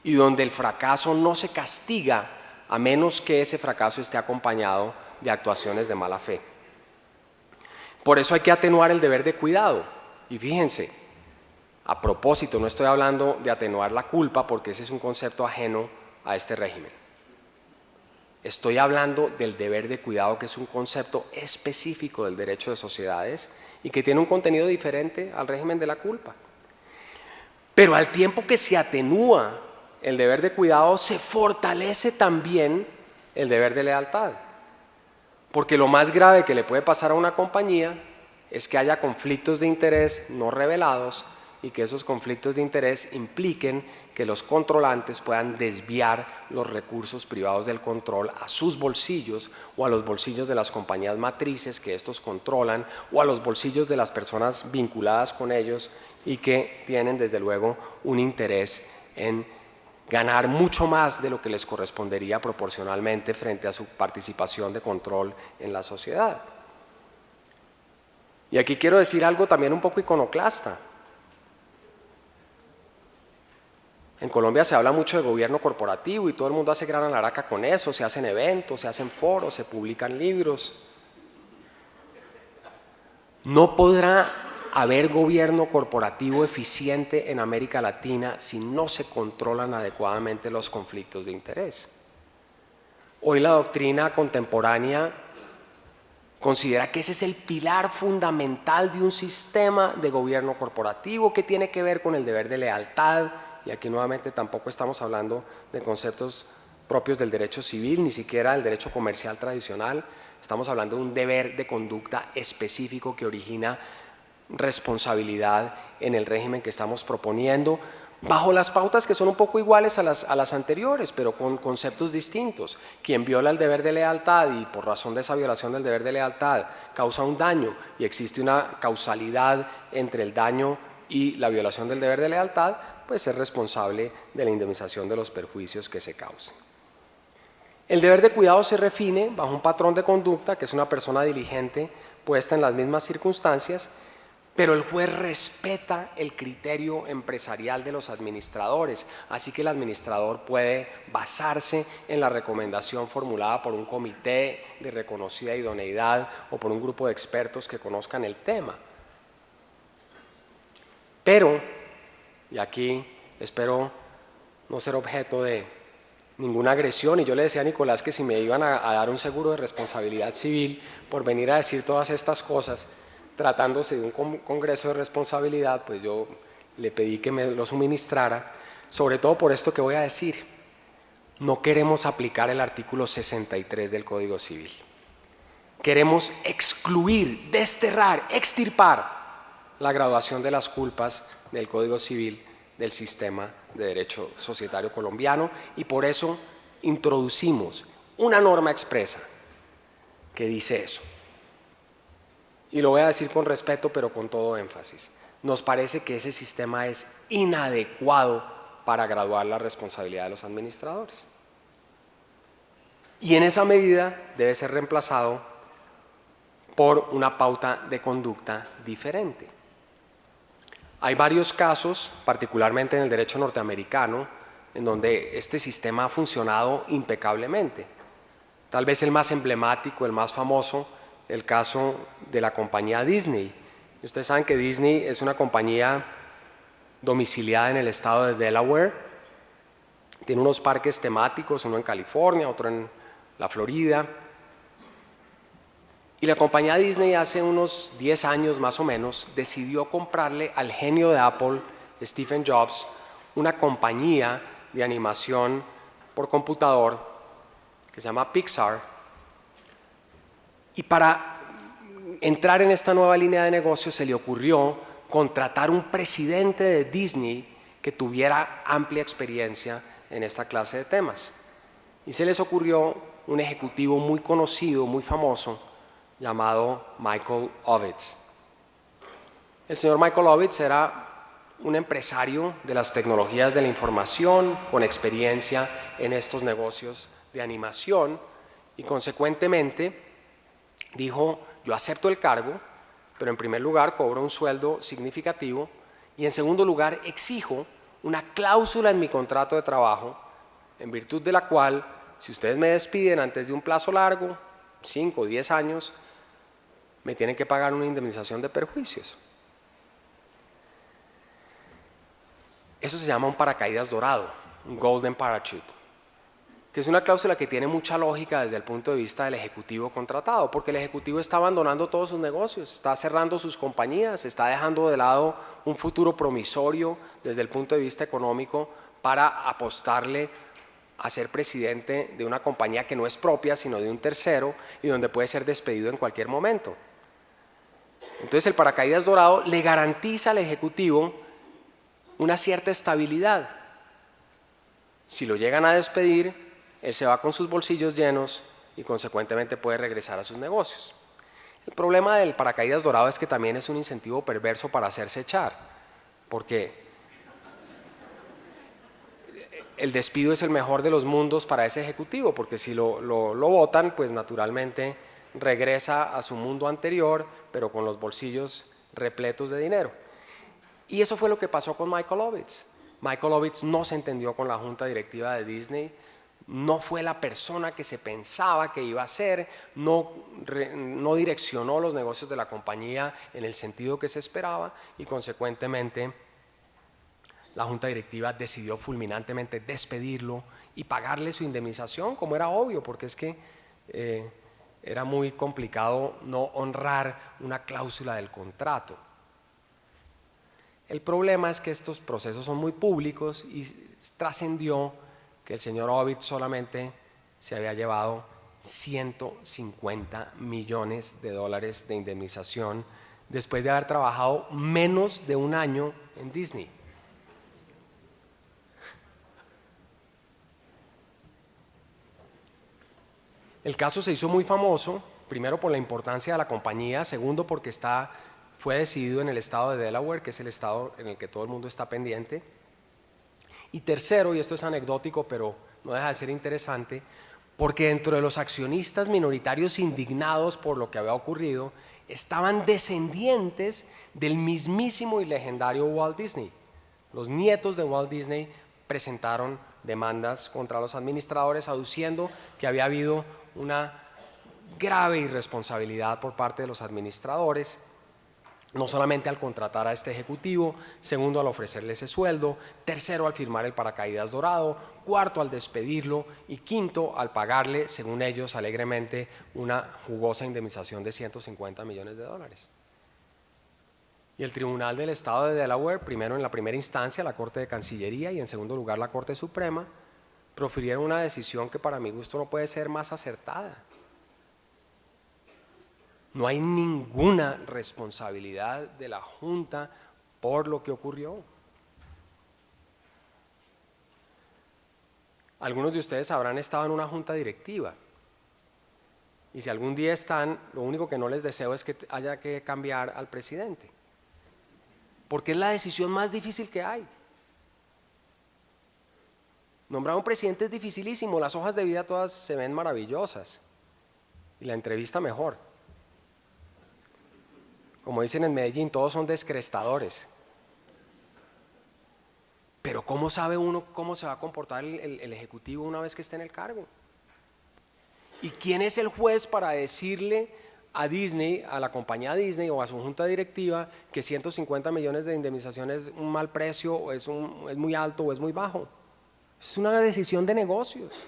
y donde el fracaso no se castiga a menos que ese fracaso esté acompañado de actuaciones de mala fe. Por eso hay que atenuar el deber de cuidado. Y fíjense, a propósito, no estoy hablando de atenuar la culpa porque ese es un concepto ajeno a este régimen. Estoy hablando del deber de cuidado, que es un concepto específico del derecho de sociedades y que tiene un contenido diferente al régimen de la culpa. Pero al tiempo que se atenúa el deber de cuidado, se fortalece también el deber de lealtad. Porque lo más grave que le puede pasar a una compañía es que haya conflictos de interés no revelados y que esos conflictos de interés impliquen que los controlantes puedan desviar los recursos privados del control a sus bolsillos o a los bolsillos de las compañías matrices que estos controlan o a los bolsillos de las personas vinculadas con ellos y que tienen desde luego un interés en ganar mucho más de lo que les correspondería proporcionalmente frente a su participación de control en la sociedad. Y aquí quiero decir algo también un poco iconoclasta. En Colombia se habla mucho de gobierno corporativo y todo el mundo hace gran alaraca con eso, se hacen eventos, se hacen foros, se publican libros. No podrá haber gobierno corporativo eficiente en América Latina si no se controlan adecuadamente los conflictos de interés. Hoy la doctrina contemporánea considera que ese es el pilar fundamental de un sistema de gobierno corporativo que tiene que ver con el deber de lealtad, y aquí nuevamente tampoco estamos hablando de conceptos propios del derecho civil, ni siquiera del derecho comercial tradicional, estamos hablando de un deber de conducta específico que origina responsabilidad en el régimen que estamos proponiendo, bajo las pautas que son un poco iguales a las anteriores, pero con conceptos distintos. Quien viola el deber de lealtad y por razón de esa violación del deber de lealtad causa un daño y existe una causalidad entre el daño y la violación del deber de lealtad, pues es responsable de la indemnización de los perjuicios que se causen. El deber de cuidado se define bajo un patrón de conducta, que es una persona diligente puesta en las mismas circunstancias, pero el juez respeta el criterio empresarial de los administradores, así que el administrador puede basarse en la recomendación formulada por un comité de reconocida idoneidad o por un grupo de expertos que conozcan el tema. Pero, y aquí espero no ser objeto de ninguna agresión, y yo le decía a Nicolás que si me iban a dar un seguro de responsabilidad civil por venir a decir todas estas cosas, tratándose de un congreso de responsabilidad, pues yo le pedí que me lo suministrara, sobre todo por esto que voy a decir. No queremos aplicar el artículo 63 del Código Civil. Queremos excluir, desterrar, extirpar la graduación de las culpas del Código Civil del sistema de derecho societario colombiano, y por eso introducimos una norma expresa que dice eso. Y lo voy a decir con respeto, pero con todo énfasis. Nos parece que ese sistema es inadecuado para graduar la responsabilidad de los administradores. Y en esa medida debe ser reemplazado por una pauta de conducta diferente. Hay varios casos, particularmente en el derecho norteamericano, en donde este sistema ha funcionado impecablemente. Tal vez el más emblemático, el más famoso, el caso de la compañía Disney. Ustedes saben que Disney es una compañía domiciliada en el estado de Delaware. Tiene unos parques temáticos, uno en California, otro en la Florida. Y la compañía Disney hace unos 10 años más o menos decidió comprarle al genio de Apple, Stephen Jobs, una compañía de animación por computador que se llama Pixar. Y para entrar en esta nueva línea de negocio se le ocurrió contratar un presidente de Disney que tuviera amplia experiencia en esta clase de temas. Y se les ocurrió un ejecutivo muy conocido, muy famoso, llamado Michael Ovitz. El señor Michael Ovitz era un empresario de las tecnologías de la información con experiencia en estos negocios de animación y consecuentemente dijo: yo acepto el cargo, pero en primer lugar cobro un sueldo significativo y en segundo lugar exijo una cláusula en mi contrato de trabajo en virtud de la cual, si ustedes me despiden antes de un plazo largo, 5 o 10 años, me tienen que pagar una indemnización de perjuicios. Eso se llama un paracaídas dorado, un golden parachute, que es una cláusula que tiene mucha lógica desde el punto de vista del ejecutivo contratado, porque el ejecutivo está abandonando todos sus negocios, está cerrando sus compañías, está dejando de lado un futuro promisorio desde el punto de vista económico para apostarle a ser presidente de una compañía que no es propia, sino de un tercero, y donde puede ser despedido en cualquier momento. Entonces el paracaídas dorado le garantiza al ejecutivo una cierta estabilidad. Si lo llegan a despedir, él se va con sus bolsillos llenos y consecuentemente puede regresar a sus negocios. El problema del paracaídas dorado es que también es un incentivo perverso para hacerse echar, porque el despido es el mejor de los mundos para ese ejecutivo, porque si lo botan, pues naturalmente regresa a su mundo anterior, pero con los bolsillos repletos de dinero. Y eso fue lo que pasó con Michael Ovitz. Michael Ovitz no se entendió con la junta directiva de Disney, no fue la persona que se pensaba que iba a ser, no direccionó los negocios de la compañía en el sentido que se esperaba y consecuentemente la junta directiva decidió fulminantemente despedirlo y pagarle su indemnización, como era obvio, porque es que era muy complicado no honrar una cláusula del contrato. El problema es que estos procesos son muy públicos y trascendió que el señor Ovitz solamente se había llevado $150 millones de indemnización después de haber trabajado menos de un año en Disney. El caso se hizo muy famoso, primero por la importancia de la compañía, segundo porque fue decidido en el estado de Delaware, que es el estado en el que todo el mundo está pendiente, y tercero, y esto es anecdótico pero no deja de ser interesante, porque dentro de los accionistas minoritarios indignados por lo que había ocurrido, estaban descendientes del mismísimo y legendario Walt Disney. Los nietos de Walt Disney presentaron demandas contra los administradores aduciendo que había habido una grave irresponsabilidad por parte de los administradores, no solamente al contratar a este ejecutivo, segundo al ofrecerle ese sueldo, tercero al firmar el paracaídas dorado, cuarto al despedirlo y quinto al pagarle, según ellos alegremente, una jugosa indemnización de $150 millones. Y el Tribunal del Estado de Delaware, primero en la primera instancia la Corte de Cancillería y en segundo lugar la Corte Suprema, profirieron una decisión que para mi gusto no puede ser más acertada. No hay ninguna responsabilidad de la Junta por lo que ocurrió. Algunos de ustedes habrán estado en una junta directiva y si algún día están, lo único que no les deseo es que haya que cambiar al presidente, porque es la decisión más difícil que hay. Nombrar a un presidente es dificilísimo, las hojas de vida todas se ven maravillosas y la entrevista mejor. Como dicen en Medellín, todos son descrestadores. Pero ¿cómo sabe uno cómo se va a comportar el ejecutivo una vez que esté en el cargo? ¿Y quién es el juez para decirle a Disney, a la compañía Disney o a su junta directiva que 150 millones de indemnización es un mal precio, o es muy alto o es muy bajo? Es una decisión de negocios.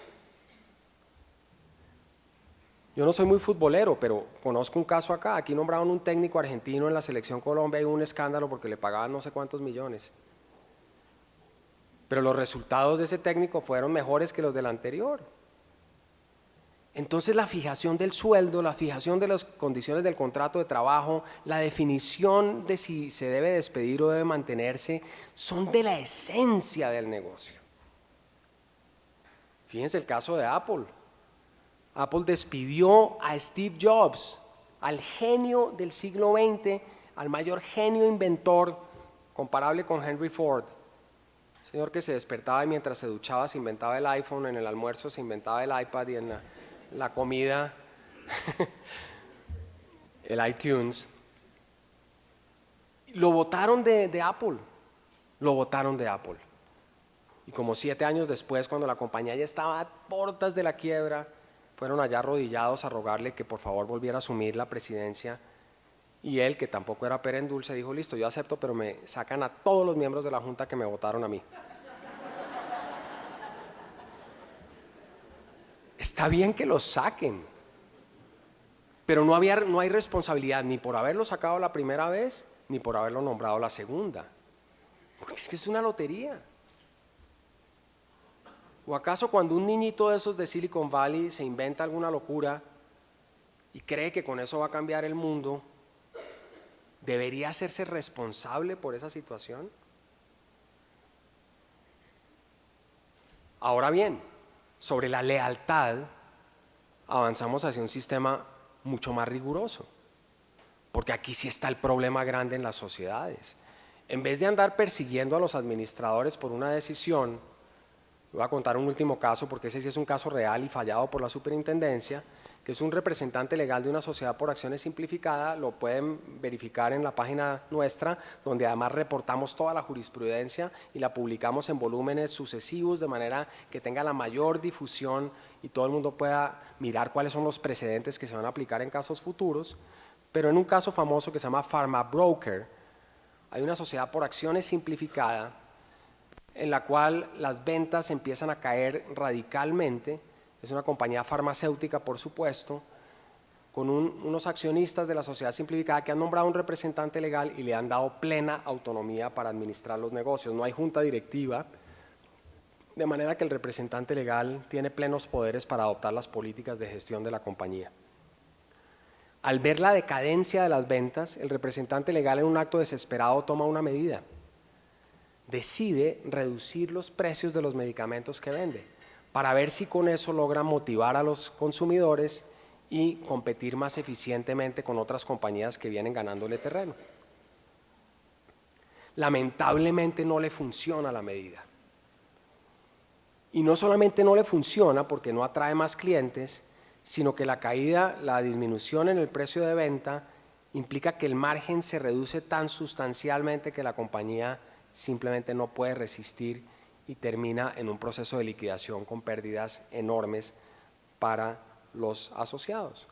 Yo no soy muy futbolero, pero conozco un caso acá. Aquí nombraron un técnico argentino en la selección Colombia y hubo un escándalo porque le pagaban no sé cuántos millones. Pero los resultados de ese técnico fueron mejores que los del anterior. Entonces la fijación del sueldo, la fijación de las condiciones del contrato de trabajo, la definición de si se debe despedir o debe mantenerse, son de la esencia del negocio. Fíjense el caso de Apple. Apple despidió a Steve Jobs, al genio del siglo XX, al mayor genio inventor, comparable con Henry Ford. Señor que se despertaba y mientras se duchaba se inventaba el iPhone, en el almuerzo se inventaba el iPad y en la comida el iTunes. Lo botaron de Apple, lo botaron de Apple. Y como 7 años después, cuando la compañía ya estaba a puertas de la quiebra, fueron allá arrodillados a rogarle que por favor volviera a asumir la presidencia y él, que tampoco era pera en dulce, dijo: listo, yo acepto, pero me sacan a todos los miembros de la junta que me votaron a mí. Está bien que los saquen, pero no hay responsabilidad ni por haberlo sacado la primera vez ni por haberlo nombrado la segunda, porque es que es una lotería. ¿O acaso cuando un niñito de esos de Silicon Valley se inventa alguna locura y cree que con eso va a cambiar el mundo, debería hacerse responsable por esa situación? Ahora bien, sobre la lealtad, avanzamos hacia un sistema mucho más riguroso, porque aquí sí está el problema grande en las sociedades. En vez de andar persiguiendo a los administradores por una decisión, voy a contar un último caso porque ese sí es un caso real y fallado por la superintendencia, que es un representante legal de una sociedad por acciones simplificada, lo pueden verificar en la página nuestra, donde además reportamos toda la jurisprudencia y la publicamos en volúmenes sucesivos de manera que tenga la mayor difusión y todo el mundo pueda mirar cuáles son los precedentes que se van a aplicar en casos futuros. Pero en un caso famoso que se llama Pharma Broker, hay una sociedad por acciones simplificada en la cual las ventas empiezan a caer radicalmente. Es una compañía farmacéutica, por supuesto, con unos accionistas de la sociedad simplificada que han nombrado un representante legal y le han dado plena autonomía para administrar los negocios. No hay junta directiva, de manera que el representante legal tiene plenos poderes para adoptar las políticas de gestión de la compañía. Al ver la decadencia de las ventas, el representante legal en un acto desesperado toma una medida. Decide reducir los precios de los medicamentos que vende, para ver si con eso logra motivar a los consumidores y competir más eficientemente con otras compañías que vienen ganándole terreno. Lamentablemente no le funciona la medida. Y no solamente no le funciona porque no atrae más clientes, sino que la caída, la disminución en el precio de venta implica que el margen se reduce tan sustancialmente que la compañía simplemente no puede resistir y termina en un proceso de liquidación con pérdidas enormes para los asociados.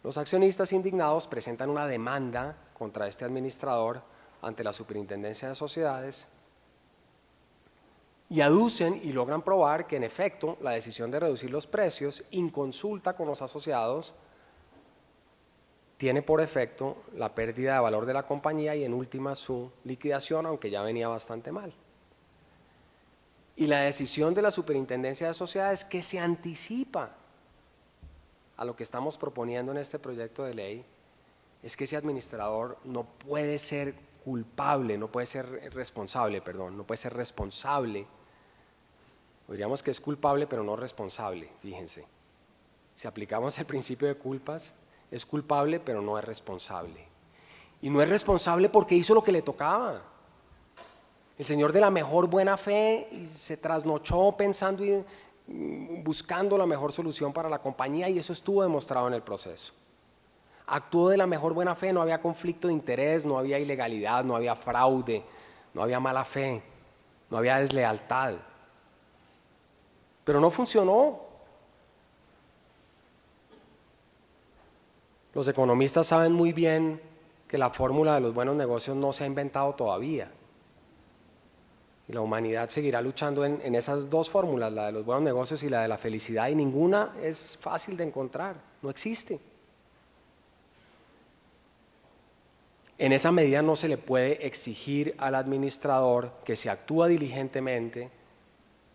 Los accionistas indignados presentan una demanda contra este administrador ante la Superintendencia de Sociedades y aducen y logran probar que en efecto la decisión de reducir los precios en consulta con los asociados tiene por efecto la pérdida de valor de la compañía y en última su liquidación, aunque ya venía bastante mal. Y la decisión de la Superintendencia de Sociedades, que se anticipa a lo que estamos proponiendo en este proyecto de ley, es que ese administrador no puede ser culpable, no puede ser responsable, no puede ser responsable. Diríamos que es culpable pero no responsable, fíjense. Si aplicamos el principio de culpas, es culpable pero no es responsable. Y no es responsable porque hizo lo que le tocaba. El señor de la mejor buena fe se trasnochó pensando y buscando la mejor solución para la compañía y eso estuvo demostrado en el proceso. Actuó de la mejor buena fe, no había conflicto de interés, no había ilegalidad, no había fraude, no había mala fe, no había deslealtad. Pero no funcionó. Los economistas saben muy bien que la fórmula de los buenos negocios no se ha inventado todavía. Y la humanidad seguirá luchando en esas dos fórmulas, la de los buenos negocios y la de la felicidad, y ninguna es fácil de encontrar, no existe. En esa medida no se le puede exigir al administrador que si actúa diligentemente,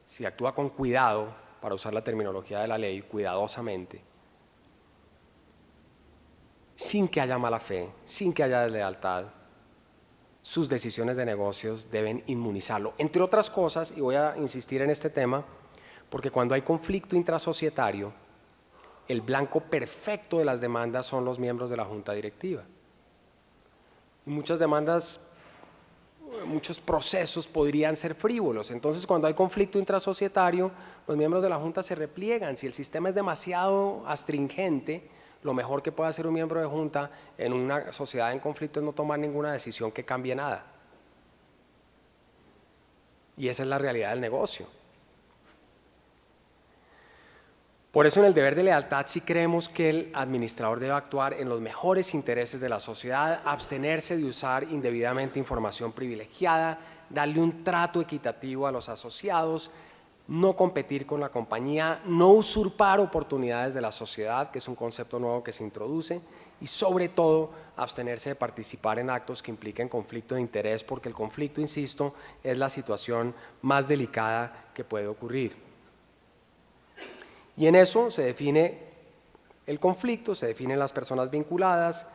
si actúa con cuidado, para usar la terminología de la ley, cuidadosamente, sin que haya mala fe, sin que haya deslealtad, sus decisiones de negocios deben inmunizarlo. Entre otras cosas, y voy a insistir en este tema, porque cuando hay conflicto intrasocietario, el blanco perfecto de las demandas son los miembros de la junta directiva. Y muchas demandas, muchos procesos podrían ser frívolos. Entonces, cuando hay conflicto intrasocietario, los miembros de la junta se repliegan. Si el sistema es demasiado astringente, lo mejor que puede hacer un miembro de junta en una sociedad en conflicto es no tomar ninguna decisión que cambie nada. Y esa es la realidad del negocio. Por eso en el deber de lealtad sí creemos que el administrador debe actuar en los mejores intereses de la sociedad, abstenerse de usar indebidamente información privilegiada, darle un trato equitativo a los asociados, no competir con la compañía, no usurpar oportunidades de la sociedad, que es un concepto nuevo que se introduce, y sobre todo abstenerse de participar en actos que impliquen conflicto de interés, porque el conflicto, insisto, es la situación más delicada que puede ocurrir. Y en eso se define el conflicto, se definen las personas vinculadas.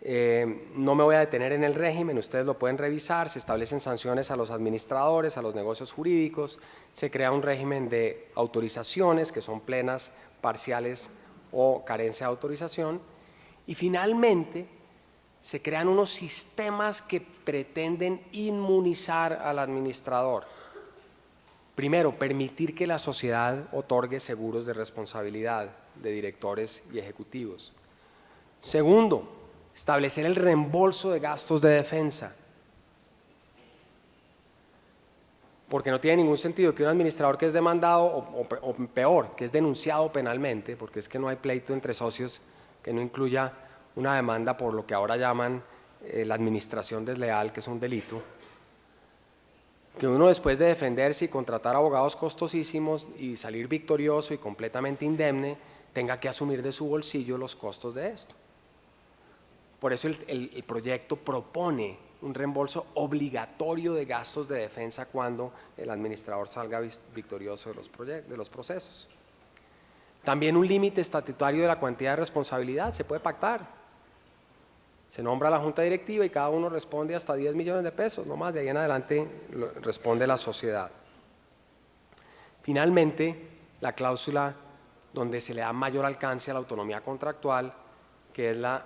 No me voy a detener en el régimen, ustedes lo pueden revisar, se establecen sanciones a los administradores, a los negocios jurídicos, se crea un régimen de autorizaciones que son plenas, parciales o carencia de autorización, y finalmente se crean unos sistemas que pretenden inmunizar al administrador. Primero, permitir que la sociedad otorgue seguros de responsabilidad de directores y ejecutivos. Segundo, establecer el reembolso de gastos de defensa. Porque no tiene ningún sentido que un administrador que es demandado, o peor, que es denunciado penalmente, porque es que no hay pleito entre socios que no incluya una demanda por lo que ahora llaman la administración desleal, que es un delito, que uno después de defenderse y contratar abogados costosísimos y salir victorioso y completamente indemne, tenga que asumir de su bolsillo los costos de esto. Por eso el proyecto propone un reembolso obligatorio de gastos de defensa cuando el administrador salga victorioso de los procesos. También un límite estatutario de la cuantía de responsabilidad, se puede pactar. Se nombra la junta directiva y cada uno responde hasta 10 millones de pesos, no más, de ahí en adelante responde la sociedad. Finalmente, la cláusula donde se le da mayor alcance a la autonomía contractual, que es la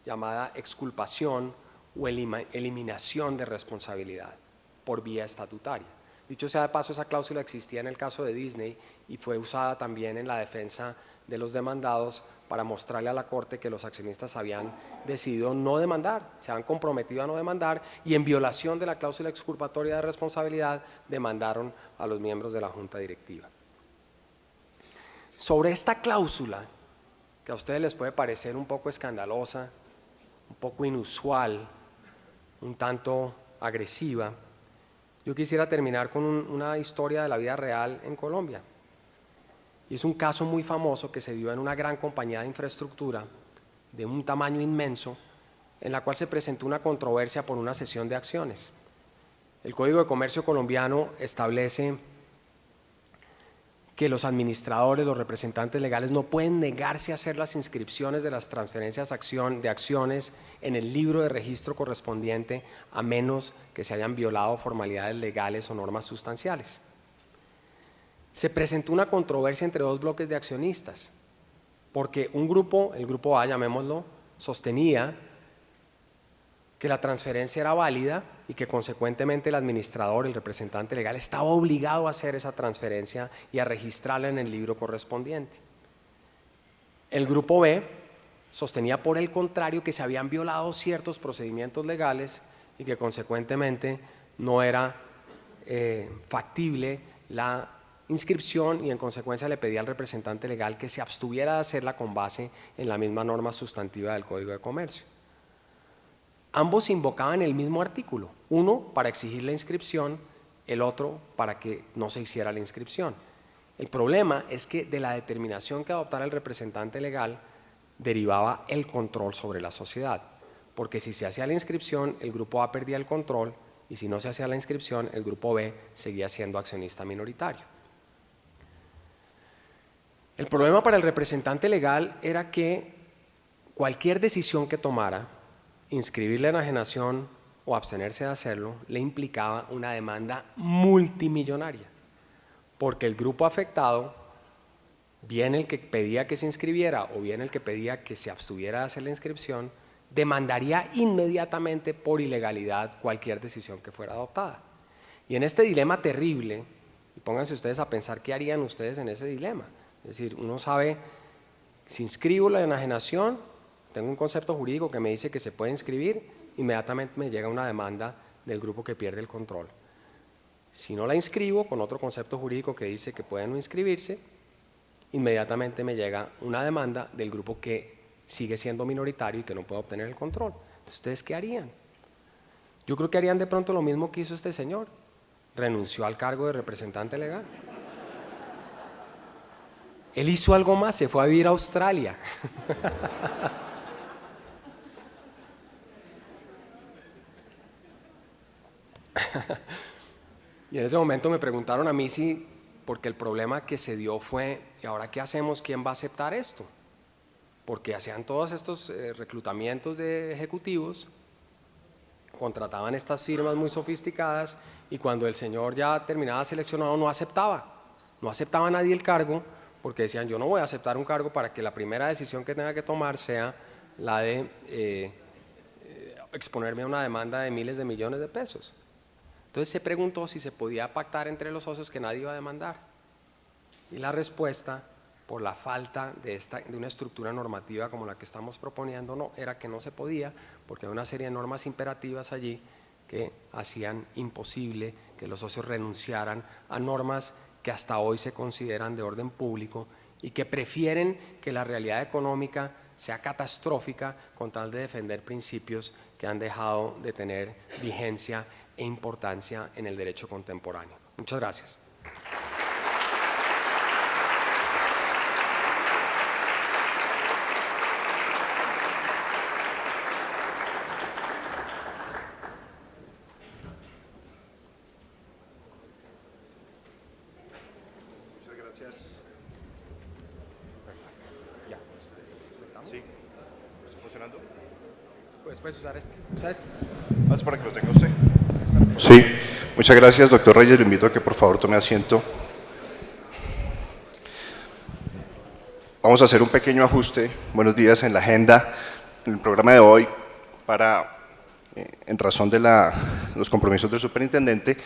llamada exculpación o eliminación de responsabilidad por vía estatutaria. Dicho sea de paso, esa cláusula existía en el caso de Disney y fue usada también en la defensa de los demandados para mostrarle a la Corte que los accionistas habían decidido no demandar, se habían comprometido a no demandar y en violación de la cláusula exculpatoria de responsabilidad demandaron a los miembros de la Junta Directiva. Sobre esta cláusula, que a ustedes les puede parecer un poco escandalosa, un poco inusual, un tanto agresiva, yo quisiera terminar con una historia de la vida real en Colombia. Y es un caso muy famoso que se dio en una gran compañía de infraestructura de un tamaño inmenso, en la cual se presentó una controversia por una cesión de acciones. El Código de Comercio colombiano establece que los administradores, los representantes legales no pueden negarse a hacer las inscripciones de las transferencias de acciones en el libro de registro correspondiente a menos que se hayan violado formalidades legales o normas sustanciales. Se presentó una controversia entre dos bloques de accionistas, porque un grupo, el grupo A llamémoslo, sostenía que la transferencia era válida y que consecuentemente el administrador, el representante legal, estaba obligado a hacer esa transferencia y a registrarla en el libro correspondiente. El grupo B sostenía por el contrario que se habían violado ciertos procedimientos legales y que consecuentemente no era factible la inscripción y en consecuencia le pedía al representante legal que se abstuviera de hacerla con base en la misma norma sustantiva del Código de Comercio. Ambos invocaban el mismo artículo, uno para exigir la inscripción, el otro para que no se hiciera la inscripción. El problema es que de la determinación que adoptara el representante legal derivaba el control sobre la sociedad, porque si se hacía la inscripción, el grupo A perdía el control y si no se hacía la inscripción, el grupo B seguía siendo accionista minoritario. El problema para el representante legal era que cualquier decisión que tomara, inscribir la enajenación o abstenerse de hacerlo, le implicaba una demanda multimillonaria, porque el grupo afectado, bien el que pedía que se inscribiera o bien el que pedía que se abstuviera de hacer la inscripción, demandaría inmediatamente por ilegalidad cualquier decisión que fuera adoptada. Y en este dilema terrible, y pónganse ustedes a pensar qué harían ustedes en ese dilema. Es decir, uno sabe, si inscribo la enajenación, tengo un concepto jurídico que me dice que se puede inscribir, inmediatamente me llega una demanda del grupo que pierde el control. Si no la inscribo, con otro concepto jurídico que dice que puede no inscribirse, inmediatamente me llega una demanda del grupo que sigue siendo minoritario y que no puede obtener el control. Entonces, ¿ustedes qué harían? Yo creo que harían de pronto lo mismo que hizo este señor, renunció al cargo de representante legal. Él hizo algo más, se fue a vivir a Australia. Y en ese momento me preguntaron a mí si, porque el problema que se dio fue, ¿y ahora qué hacemos? ¿Quién va a aceptar esto? Porque hacían todos estos reclutamientos de ejecutivos, contrataban estas firmas muy sofisticadas y cuando el señor ya terminaba seleccionado no aceptaba a nadie el cargo porque decían yo no voy a aceptar un cargo para que la primera decisión que tenga que tomar sea la de exponerme a una demanda de miles de millones de pesos. Entonces se preguntó si se podía pactar entre los socios que nadie iba a demandar y la respuesta, por la falta de una estructura normativa como la que estamos proponiendo, no, era que no se podía porque hay una serie de normas imperativas allí que hacían imposible que los socios renunciaran a normas que hasta hoy se consideran de orden público y que prefieren que la realidad económica sea catastrófica con tal de defender principios que han dejado de tener vigencia e importancia en el derecho contemporáneo. Muchas gracias. Pues puedes usar este. ¿Usa este? ¿Es para que lo tenga usted? Sí. Muchas gracias, doctor Reyes. Le invito a que por favor tome asiento. Vamos a hacer un pequeño ajuste. Buenos días en la agenda. En el programa de hoy, en razón de los compromisos del superintendente,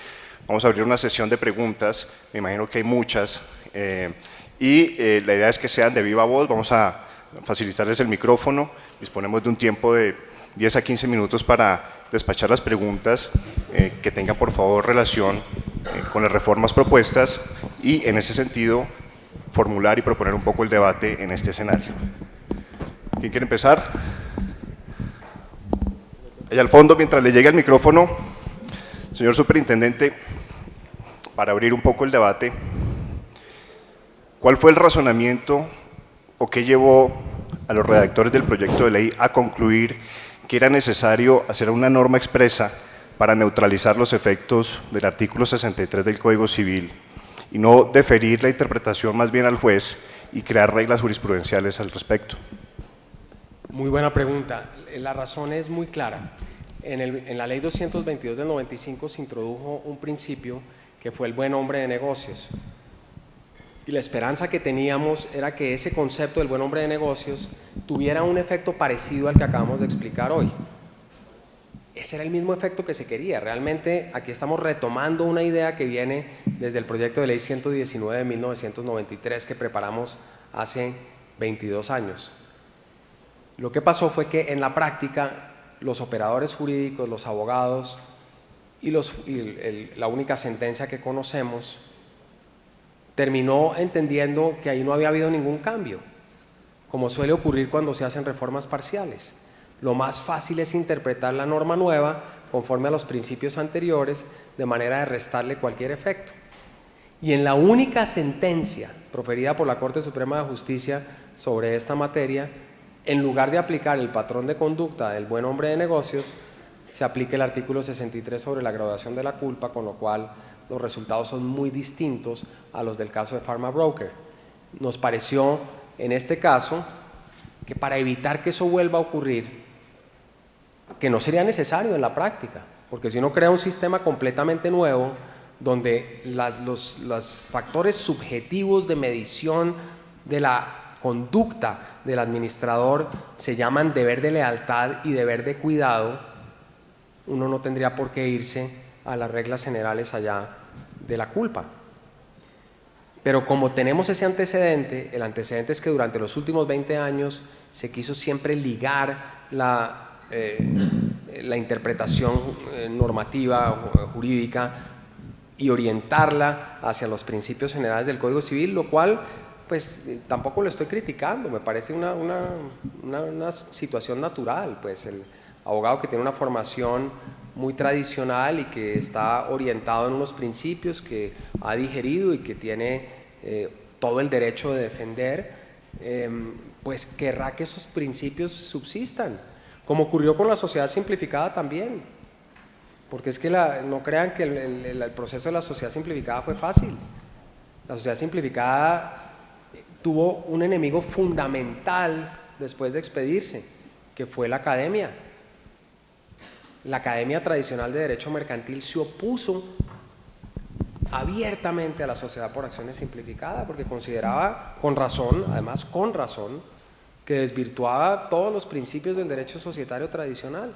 vamos a abrir una sesión de preguntas. Me imagino que hay muchas. La idea es que sean de viva voz. Vamos a facilitarles el micrófono. Disponemos de un tiempo de 10 a 15 minutos para despachar las preguntas que tengan por favor relación con las reformas propuestas y en ese sentido formular y proponer un poco el debate en este escenario. ¿Quién quiere empezar? Allá al fondo, mientras le llegue el micrófono, señor superintendente, para abrir un poco el debate, ¿cuál fue el razonamiento o qué llevó a los redactores del proyecto de ley a concluir que era necesario hacer una norma expresa para neutralizar los efectos del artículo 63 del Código Civil y no deferir la interpretación más bien al juez y crear reglas jurisprudenciales al respecto? Muy buena pregunta. La razón es muy clara. En la Ley 222 del 95 se introdujo un principio que fue el buen hombre de negocios. Y la esperanza que teníamos era que ese concepto del buen hombre de negocios tuviera un efecto parecido al que acabamos de explicar hoy. Ese era el mismo efecto que se quería. Realmente aquí estamos retomando una idea que viene desde el proyecto de ley 119 de 1993 que preparamos hace 22 años. Lo que pasó fue que en la práctica los operadores jurídicos, los abogados y la única sentencia que conocemos terminó entendiendo que ahí no había habido ningún cambio, como suele ocurrir cuando se hacen reformas parciales. Lo más fácil es interpretar la norma nueva conforme a los principios anteriores, de manera de restarle cualquier efecto. Y en la única sentencia proferida por la Corte Suprema de Justicia sobre esta materia, en lugar de aplicar el patrón de conducta del buen hombre de negocios, se aplica el artículo 63 sobre la graduación de la culpa, con lo cual los resultados son muy distintos a los del caso de Pharma Broker. Nos pareció, en este caso, que para evitar que eso vuelva a ocurrir, que no sería necesario en la práctica, porque si uno crea un sistema completamente nuevo, donde los factores subjetivos de medición de la conducta del administrador se llaman deber de lealtad y deber de cuidado, uno no tendría por qué irse a las reglas generales allá de la culpa. Pero como tenemos ese antecedente, el antecedente es que durante los últimos 20 años se quiso siempre ligar la interpretación normativa jurídica y orientarla hacia los principios generales del Código Civil, lo cual pues tampoco lo estoy criticando, me parece una situación natural. Pues el abogado que tiene una formación muy tradicional y que está orientado en unos principios que ha digerido y que tiene todo el derecho de defender, pues querrá que esos principios subsistan, como ocurrió con la sociedad simplificada también, porque es que no crean que el proceso de la sociedad simplificada fue fácil. La sociedad simplificada tuvo un enemigo fundamental después de expedirse, que fue la academia. La academia tradicional de derecho mercantil se opuso abiertamente a la sociedad por acciones simplificada, porque consideraba, con razón, además con razón, que desvirtuaba todos los principios del derecho societario tradicional.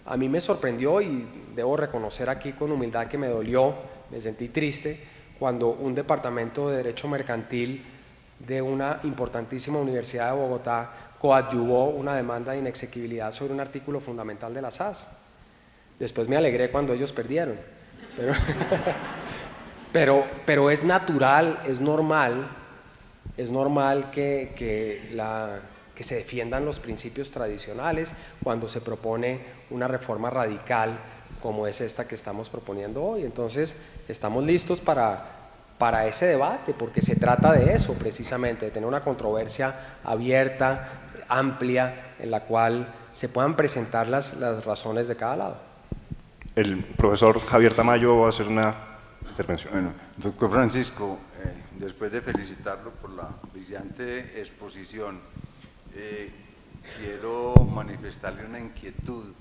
A mí me sorprendió, y debo reconocer aquí con humildad que me dolió, me sentí triste, cuando un departamento de derecho mercantil de una importantísima universidad de Bogotá coadyuvó una demanda de inexequibilidad sobre un artículo fundamental de la SAS. Después me alegré cuando ellos perdieron. Pero es natural, es normal que se defiendan los principios tradicionales cuando se propone una reforma radical como es esta que estamos proponiendo hoy. Entonces, estamos listos para ese debate, porque se trata de eso precisamente, de tener una controversia abierta, amplia, en la cual se puedan presentar las razones de cada lado. El profesor Javier Tamayo va a hacer una intervención. Bueno, doctor Francisco, después de felicitarlo por la brillante exposición, quiero manifestarle una inquietud.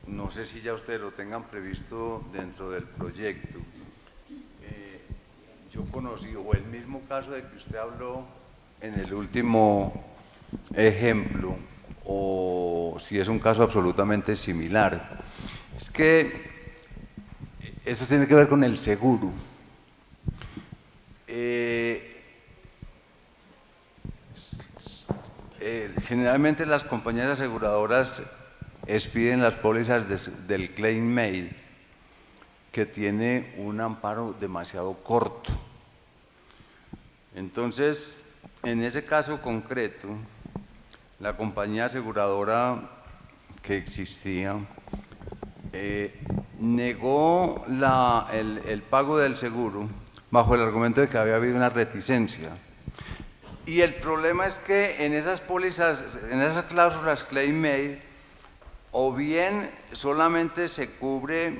No sé si ya ustedes lo tengan previsto dentro del proyecto. Yo conocí, o el mismo caso de que usted habló en el último ejemplo, o si es un caso absolutamente similar. Es que eso tiene que ver con el seguro. Generalmente las compañías aseguradoras expiden las pólizas del claim made, que tiene un amparo demasiado corto. Entonces, en ese caso concreto, la compañía aseguradora que existía negó el pago del seguro bajo el argumento de que había habido una reticencia. Y el problema es que en esas pólizas, en esas cláusulas claim made, o bien solamente se cubre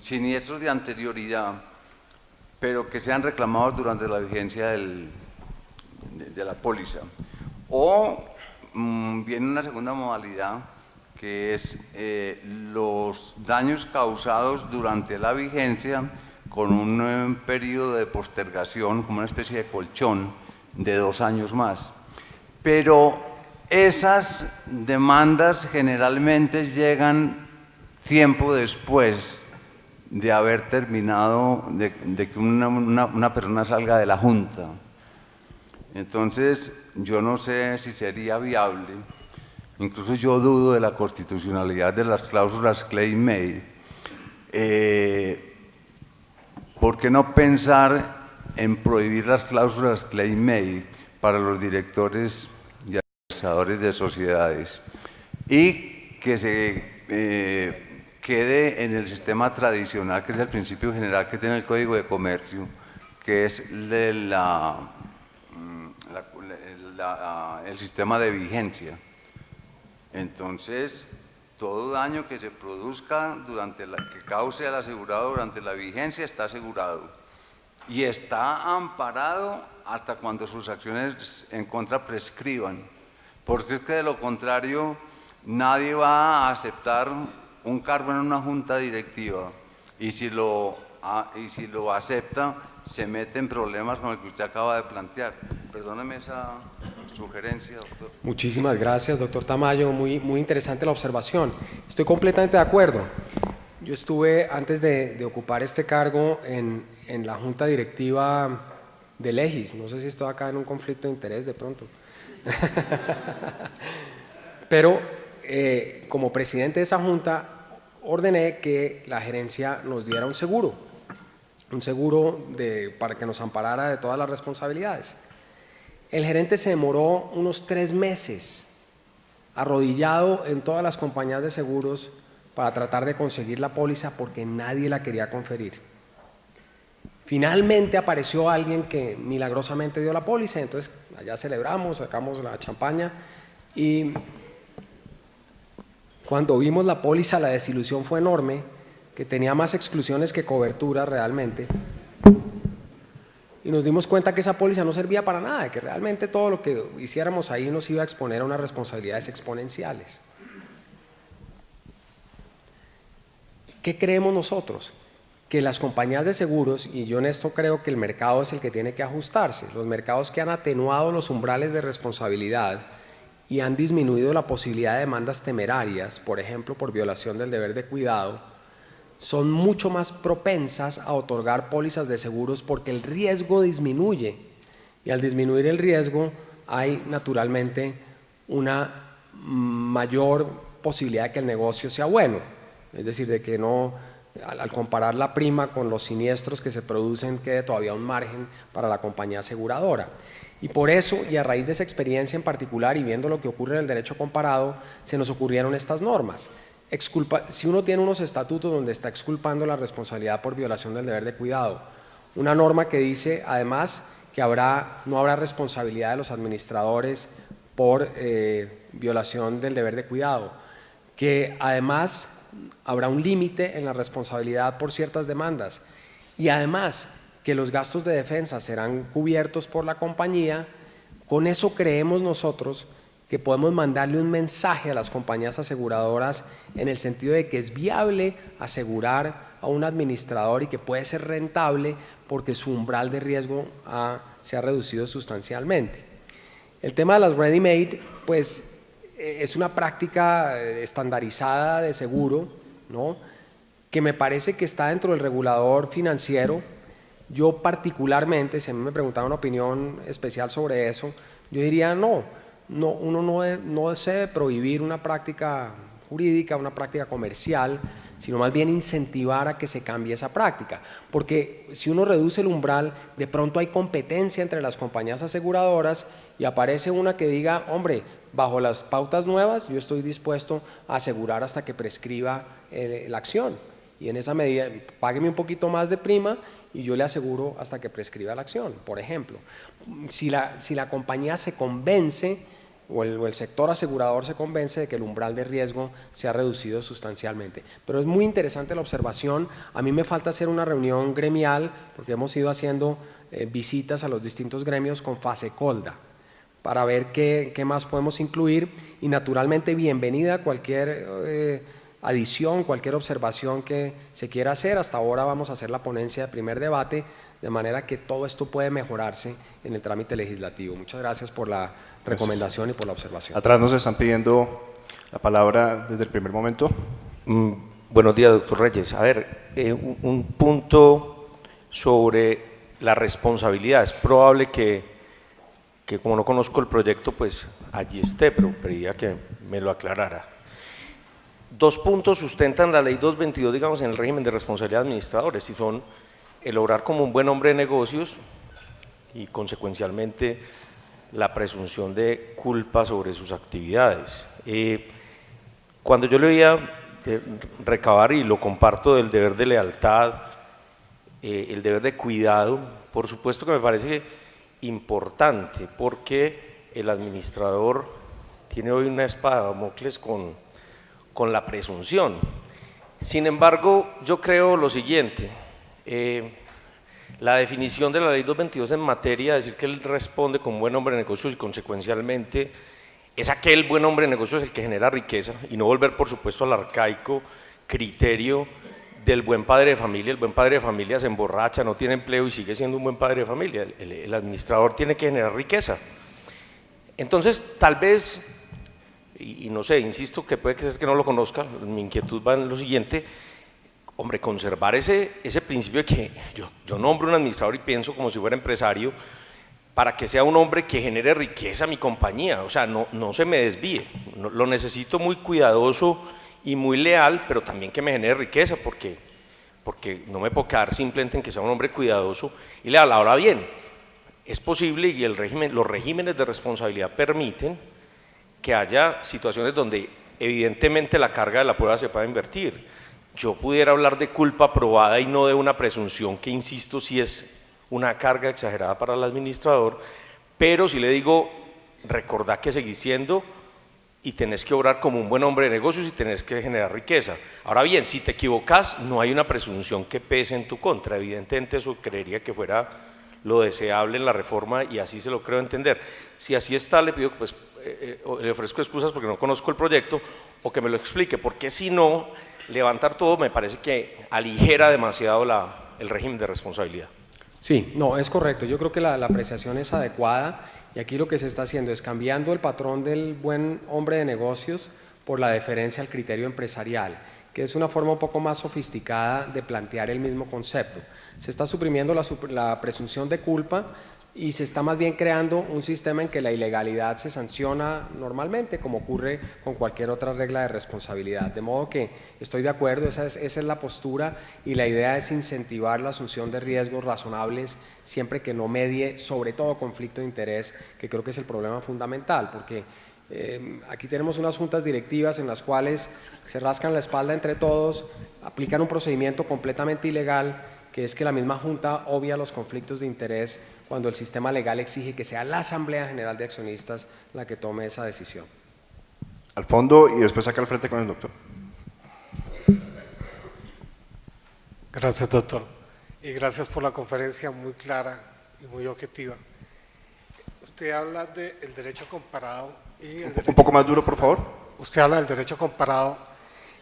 siniestros de anterioridad, pero que sean reclamados durante la vigencia de la póliza, o viene una segunda modalidad, que es los daños causados durante la vigencia con un periodo de postergación, como una especie de colchón de 2 años más. Pero esas demandas generalmente llegan tiempo después de haber terminado, de que una persona salga de la Junta. Entonces, yo no sé si sería viable, incluso yo dudo de la constitucionalidad de las cláusulas claim made. ¿Por qué no pensar en prohibir las cláusulas claim made para los directores y administradores de sociedades y que se quede en el sistema tradicional, que es el principio general que tiene el Código de Comercio, que es el sistema de vigencia? Entonces, todo daño que se produzca que cause al asegurado durante la vigencia está asegurado y está amparado hasta cuando sus acciones en contra prescriban, porque es que de lo contrario nadie va a aceptar un cargo en una junta directiva, y si lo acepta se mete en problemas como el que usted acaba de plantear. Perdóneme esa sugerencia, doctor. Muchísimas gracias, doctor Tamayo, muy interesante la observación. Estoy completamente de acuerdo. Yo estuve, antes de ocupar este cargo, en la junta directiva de Legis. No sé si estoy acá en un conflicto de interés de pronto. Pero como presidente de esa junta, ordené que la gerencia nos diera un seguro para que nos amparara de todas las responsabilidades. El gerente se demoró unos 3 meses arrodillado en todas las compañías de seguros para tratar de conseguir la póliza, porque nadie la quería conferir. Finalmente apareció alguien que milagrosamente dio la póliza, entonces allá celebramos, sacamos la champaña y cuando vimos la póliza la desilusión fue enorme, que tenía más exclusiones que cobertura realmente. Y nos dimos cuenta que esa póliza no servía para nada, que realmente todo lo que hiciéramos ahí nos iba a exponer a unas responsabilidades exponenciales. ¿Qué creemos nosotros? Que las compañías de seguros, y yo en esto creo que el mercado es el que tiene que ajustarse, los mercados que han atenuado los umbrales de responsabilidad y han disminuido la posibilidad de demandas temerarias, por ejemplo, por violación del deber de cuidado, son mucho más propensas a otorgar pólizas de seguros porque el riesgo disminuye y al disminuir el riesgo hay naturalmente una mayor posibilidad de que el negocio sea bueno, es decir, de que no, al comparar la prima con los siniestros que se producen, quede todavía un margen para la compañía aseguradora. Y por eso, y a raíz de esa experiencia en particular y viendo lo que ocurre en el derecho comparado, se nos ocurrieron estas normas. Si uno tiene unos estatutos donde está exculpando la responsabilidad por violación del deber de cuidado, una norma que dice además que no habrá responsabilidad de los administradores por violación del deber de cuidado, que además habrá un límite en la responsabilidad por ciertas demandas y además que los gastos de defensa serán cubiertos por la compañía. Con eso creemos nosotros que podemos mandarle un mensaje a las compañías aseguradoras en el sentido de que es viable asegurar a un administrador y que puede ser rentable porque su umbral de riesgo se ha reducido sustancialmente. El tema de las ready-made, pues es una práctica estandarizada de seguro, ¿no?, que me parece que está dentro del regulador financiero. Yo particularmente, si a mí me preguntaban una opinión especial sobre eso, yo diría uno no debe prohibir una práctica jurídica, una práctica comercial, sino más bien incentivar a que se cambie esa práctica, porque si uno reduce el umbral, de pronto hay competencia entre las compañías aseguradoras y aparece una que diga, hombre, bajo las pautas nuevas yo estoy dispuesto a asegurar hasta que prescriba la acción y en esa medida págueme un poquito más de prima y yo le aseguro hasta que prescriba la acción, por ejemplo. Si la compañía se convence o el sector asegurador se convence de que el umbral de riesgo se ha reducido sustancialmente. Pero es muy interesante la observación. A mí me falta hacer una reunión gremial porque hemos ido haciendo visitas a los distintos gremios con Fasecolda para ver qué más podemos incluir y naturalmente bienvenida cualquier adición, cualquier observación que se quiera hacer. Hasta ahora vamos a hacer la ponencia de primer debate, de manera que todo esto puede mejorarse en el trámite legislativo. Muchas gracias por la recomendación y por la observación. Atrás nos están pidiendo la palabra desde el primer momento. Buenos días, doctor Reyes. A ver, un punto sobre la responsabilidad. Es probable que como no conozco el proyecto, pues allí esté, pero pediría que me lo aclarara. Dos puntos sustentan la ley 222, digamos, en el régimen de responsabilidad de administradores, y son el obrar como un buen hombre de negocios y consecuencialmente la presunción de culpa sobre sus actividades. Cuando yo le veía recabar, y lo comparto, del deber de lealtad, el deber de cuidado, por supuesto que me parece importante porque el administrador tiene hoy una espada de Damocles con la presunción. Sin embargo, yo creo lo siguiente, la definición de la ley 222 en materia de decir que él responde como buen hombre de negocios y consecuencialmente es aquel buen hombre de negocios el que genera riqueza, y no volver por supuesto al arcaico criterio del buen padre de familia. El buen padre de familia se emborracha, no tiene empleo y sigue siendo un buen padre de familia. El administrador tiene que generar riqueza. Entonces, tal vez, y no sé, insisto que puede ser que no lo conozca, mi inquietud va en lo siguiente, hombre, conservar ese principio de que yo nombro un administrador y pienso como si fuera empresario para que sea un hombre que genere riqueza a mi compañía, o sea, no se me desvíe, lo necesito muy cuidadoso y muy leal, pero también que me genere riqueza, porque no me puedo quedar simplemente en que sea un hombre cuidadoso y leal. Ahora bien, es posible, y los regímenes de responsabilidad permiten que haya situaciones donde evidentemente la carga de la prueba se pueda invertir. yo pudiera hablar de culpa probada y no de una presunción que, insisto, sí es una carga exagerada para el administrador, pero si le digo, recordá que seguís siendo y tenés que obrar como un buen hombre de negocios y tenés que generar riqueza. Ahora bien, si te equivocas, no hay una presunción que pese en tu contra. Evidentemente eso creería que fuera lo deseable en la reforma y así se lo creo entender. Si así está, le pido, pues, le ofrezco excusas porque no conozco el proyecto o que me lo explique, porque si no, levantar todo me parece que aligera demasiado el régimen de responsabilidad. Sí, no, es correcto. Yo creo que la apreciación es adecuada y aquí lo que se está haciendo es cambiando el patrón del buen hombre de negocios por la deferencia al criterio empresarial, que es una forma un poco más sofisticada de plantear el mismo concepto. Se está suprimiendo la presunción de culpa y se está más bien creando un sistema en que la ilegalidad se sanciona normalmente, como ocurre con cualquier otra regla de responsabilidad. De modo que estoy de acuerdo, esa es la postura y la idea es incentivar la asunción de riesgos razonables siempre que no medie, sobre todo conflicto de interés, que creo que es el problema fundamental, porque aquí tenemos unas juntas directivas en las cuales se rascan la espalda entre todos, aplican un procedimiento completamente ilegal, que es que la misma junta obvia los conflictos de interés cuando el sistema legal exige que sea la Asamblea General de Accionistas la que tome esa decisión. Al fondo y después acá al frente con el doctor. Gracias, doctor. Y gracias por la conferencia muy clara y muy objetiva. Usted habla del derecho comparado y el derecho Un poco más duro, por favor. Usted habla del derecho comparado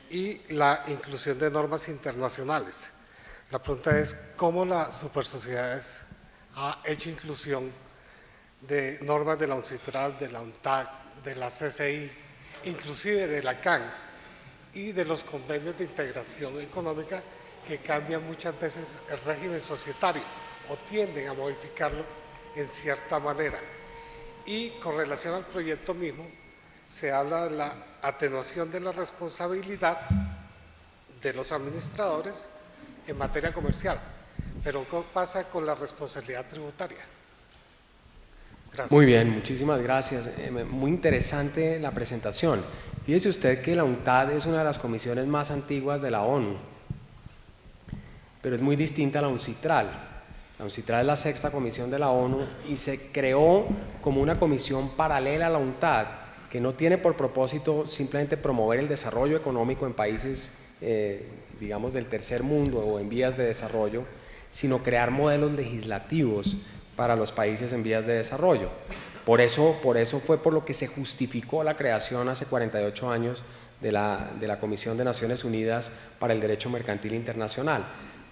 y la inclusión de normas internacionales. La pregunta es, ¿cómo la Supersociedades ha hecho inclusión de normas de la UNCITRAL, de la UNTAC, de la CCI, inclusive de la CAN y de los convenios de integración económica que cambian muchas veces el régimen societario o tienden a modificarlo en cierta manera? Y con relación al proyecto mismo, se habla de la atenuación de la responsabilidad de los administradores en materia comercial, pero ¿qué pasa con la responsabilidad tributaria? Gracias. Muy bien, muchísimas gracias. Muy interesante la presentación. Fíjese usted que la UNTAD es una de las comisiones más antiguas de la ONU, pero es muy distinta a la UNCITRAL. La UNCITRAL es la sexta comisión de la ONU y se creó como una comisión paralela a la UNTAD, que no tiene por propósito simplemente promover el desarrollo económico en países, digamos, del tercer mundo o en vías de desarrollo, sino crear modelos legislativos para los países en vías de desarrollo. Por eso fue por lo que se justificó la creación hace 48 años de la Comisión de Naciones Unidas para el Derecho Mercantil Internacional.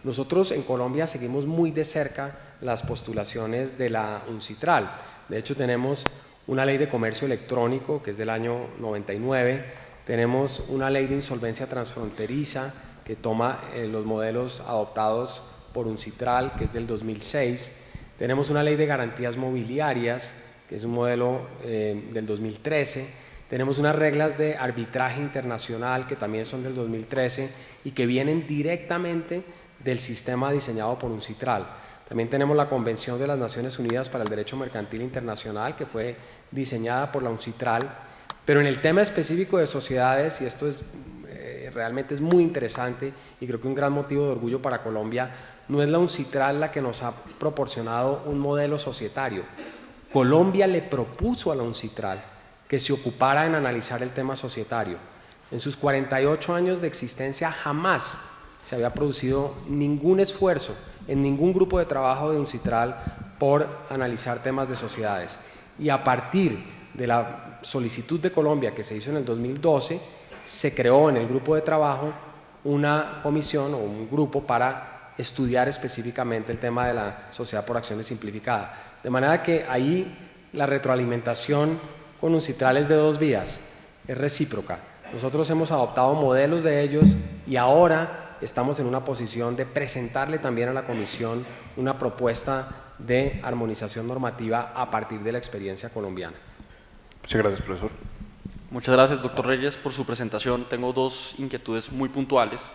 Nosotros en Colombia seguimos muy de cerca las postulaciones de la UNCITRAL. De hecho, tenemos una ley de comercio electrónico que es del año 99, tenemos una ley de insolvencia transfronteriza que toma los modelos adoptados por UNCITRAL, que es del 2006, tenemos una ley de garantías mobiliarias, que es un modelo del 2013, tenemos unas reglas de arbitraje internacional que también son del 2013 y que vienen directamente del sistema diseñado por UNCITRAL. También tenemos la Convención de las Naciones Unidas para el Derecho Mercantil Internacional, que fue diseñada por la UNCITRAL, pero en el tema específico de sociedades, y esto es realmente es muy interesante y creo que un gran motivo de orgullo para Colombia, no es la UNCITRAL la que nos ha proporcionado un modelo societario. Colombia le propuso a la UNCITRAL que se ocupara en analizar el tema societario. En sus 48 años de existencia jamás se había producido ningún esfuerzo en ningún grupo de trabajo de UNCITRAL por analizar temas de sociedades. Y a partir de la solicitud de Colombia que se hizo en el 2012, se creó en el grupo de trabajo una comisión o un grupo para estudiar específicamente el tema de la sociedad por acciones simplificada. De manera que ahí la retroalimentación con UNCITRAL es de dos vías, es recíproca. Nosotros hemos adoptado modelos de ellos y ahora estamos en una posición de presentarle también a la Comisión una propuesta de armonización normativa a partir de la experiencia colombiana. Muchas gracias, profesor. Muchas gracias, doctor Reyes, por su presentación. Tengo dos inquietudes muy puntuales.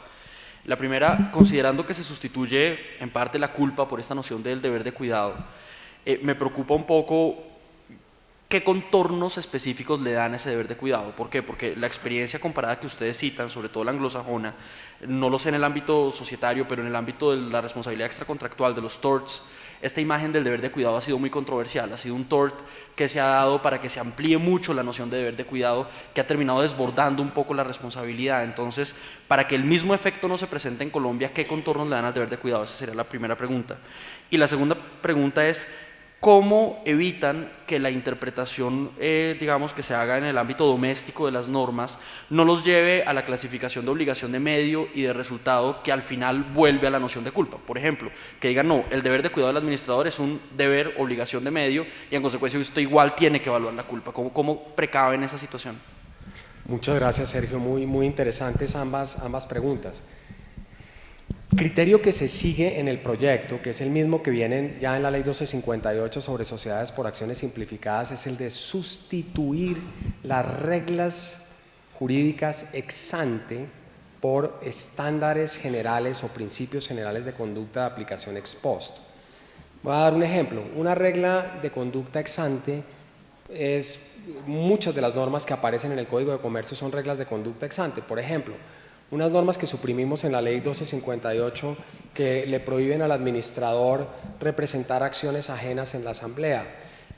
La primera, considerando que se sustituye en parte la culpa por esta noción del deber de cuidado, me preocupa un poco ¿qué contornos específicos le dan a ese deber de cuidado? ¿Por qué? Porque la experiencia comparada que ustedes citan, sobre todo la anglosajona, no lo sé en el ámbito societario, pero en el ámbito de la responsabilidad extracontractual, de los torts, esta imagen del deber de cuidado ha sido muy controversial, ha sido un tort que se ha dado para que se amplíe mucho la noción de deber de cuidado, que ha terminado desbordando un poco la responsabilidad. Entonces, para que el mismo efecto no se presente en Colombia, ¿qué contornos le dan al deber de cuidado? Esa sería la primera pregunta. Y la segunda pregunta es, ¿cómo evitan que la interpretación, digamos, que se haga en el ámbito doméstico de las normas no los lleve a la clasificación de obligación de medio y de resultado que al final vuelve a la noción de culpa? Por ejemplo, que digan, no, el deber de cuidado del administrador es un deber, obligación de medio, y en consecuencia usted igual tiene que evaluar la culpa. ¿Cómo precaven esa situación? Muchas gracias, Sergio. Muy interesantes ambas preguntas. Criterio que se sigue en el proyecto, que es el mismo que viene ya en la Ley 1258 sobre sociedades por acciones simplificadas, es el de sustituir las reglas jurídicas ex ante por estándares generales o principios generales de conducta de aplicación ex post. Voy a dar un ejemplo. Una regla de conducta ex ante es, muchas de las normas que aparecen en el Código de Comercio son reglas de conducta ex ante. Por ejemplo, unas normas que suprimimos en la Ley 1258 que le prohíben al administrador representar acciones ajenas en la asamblea,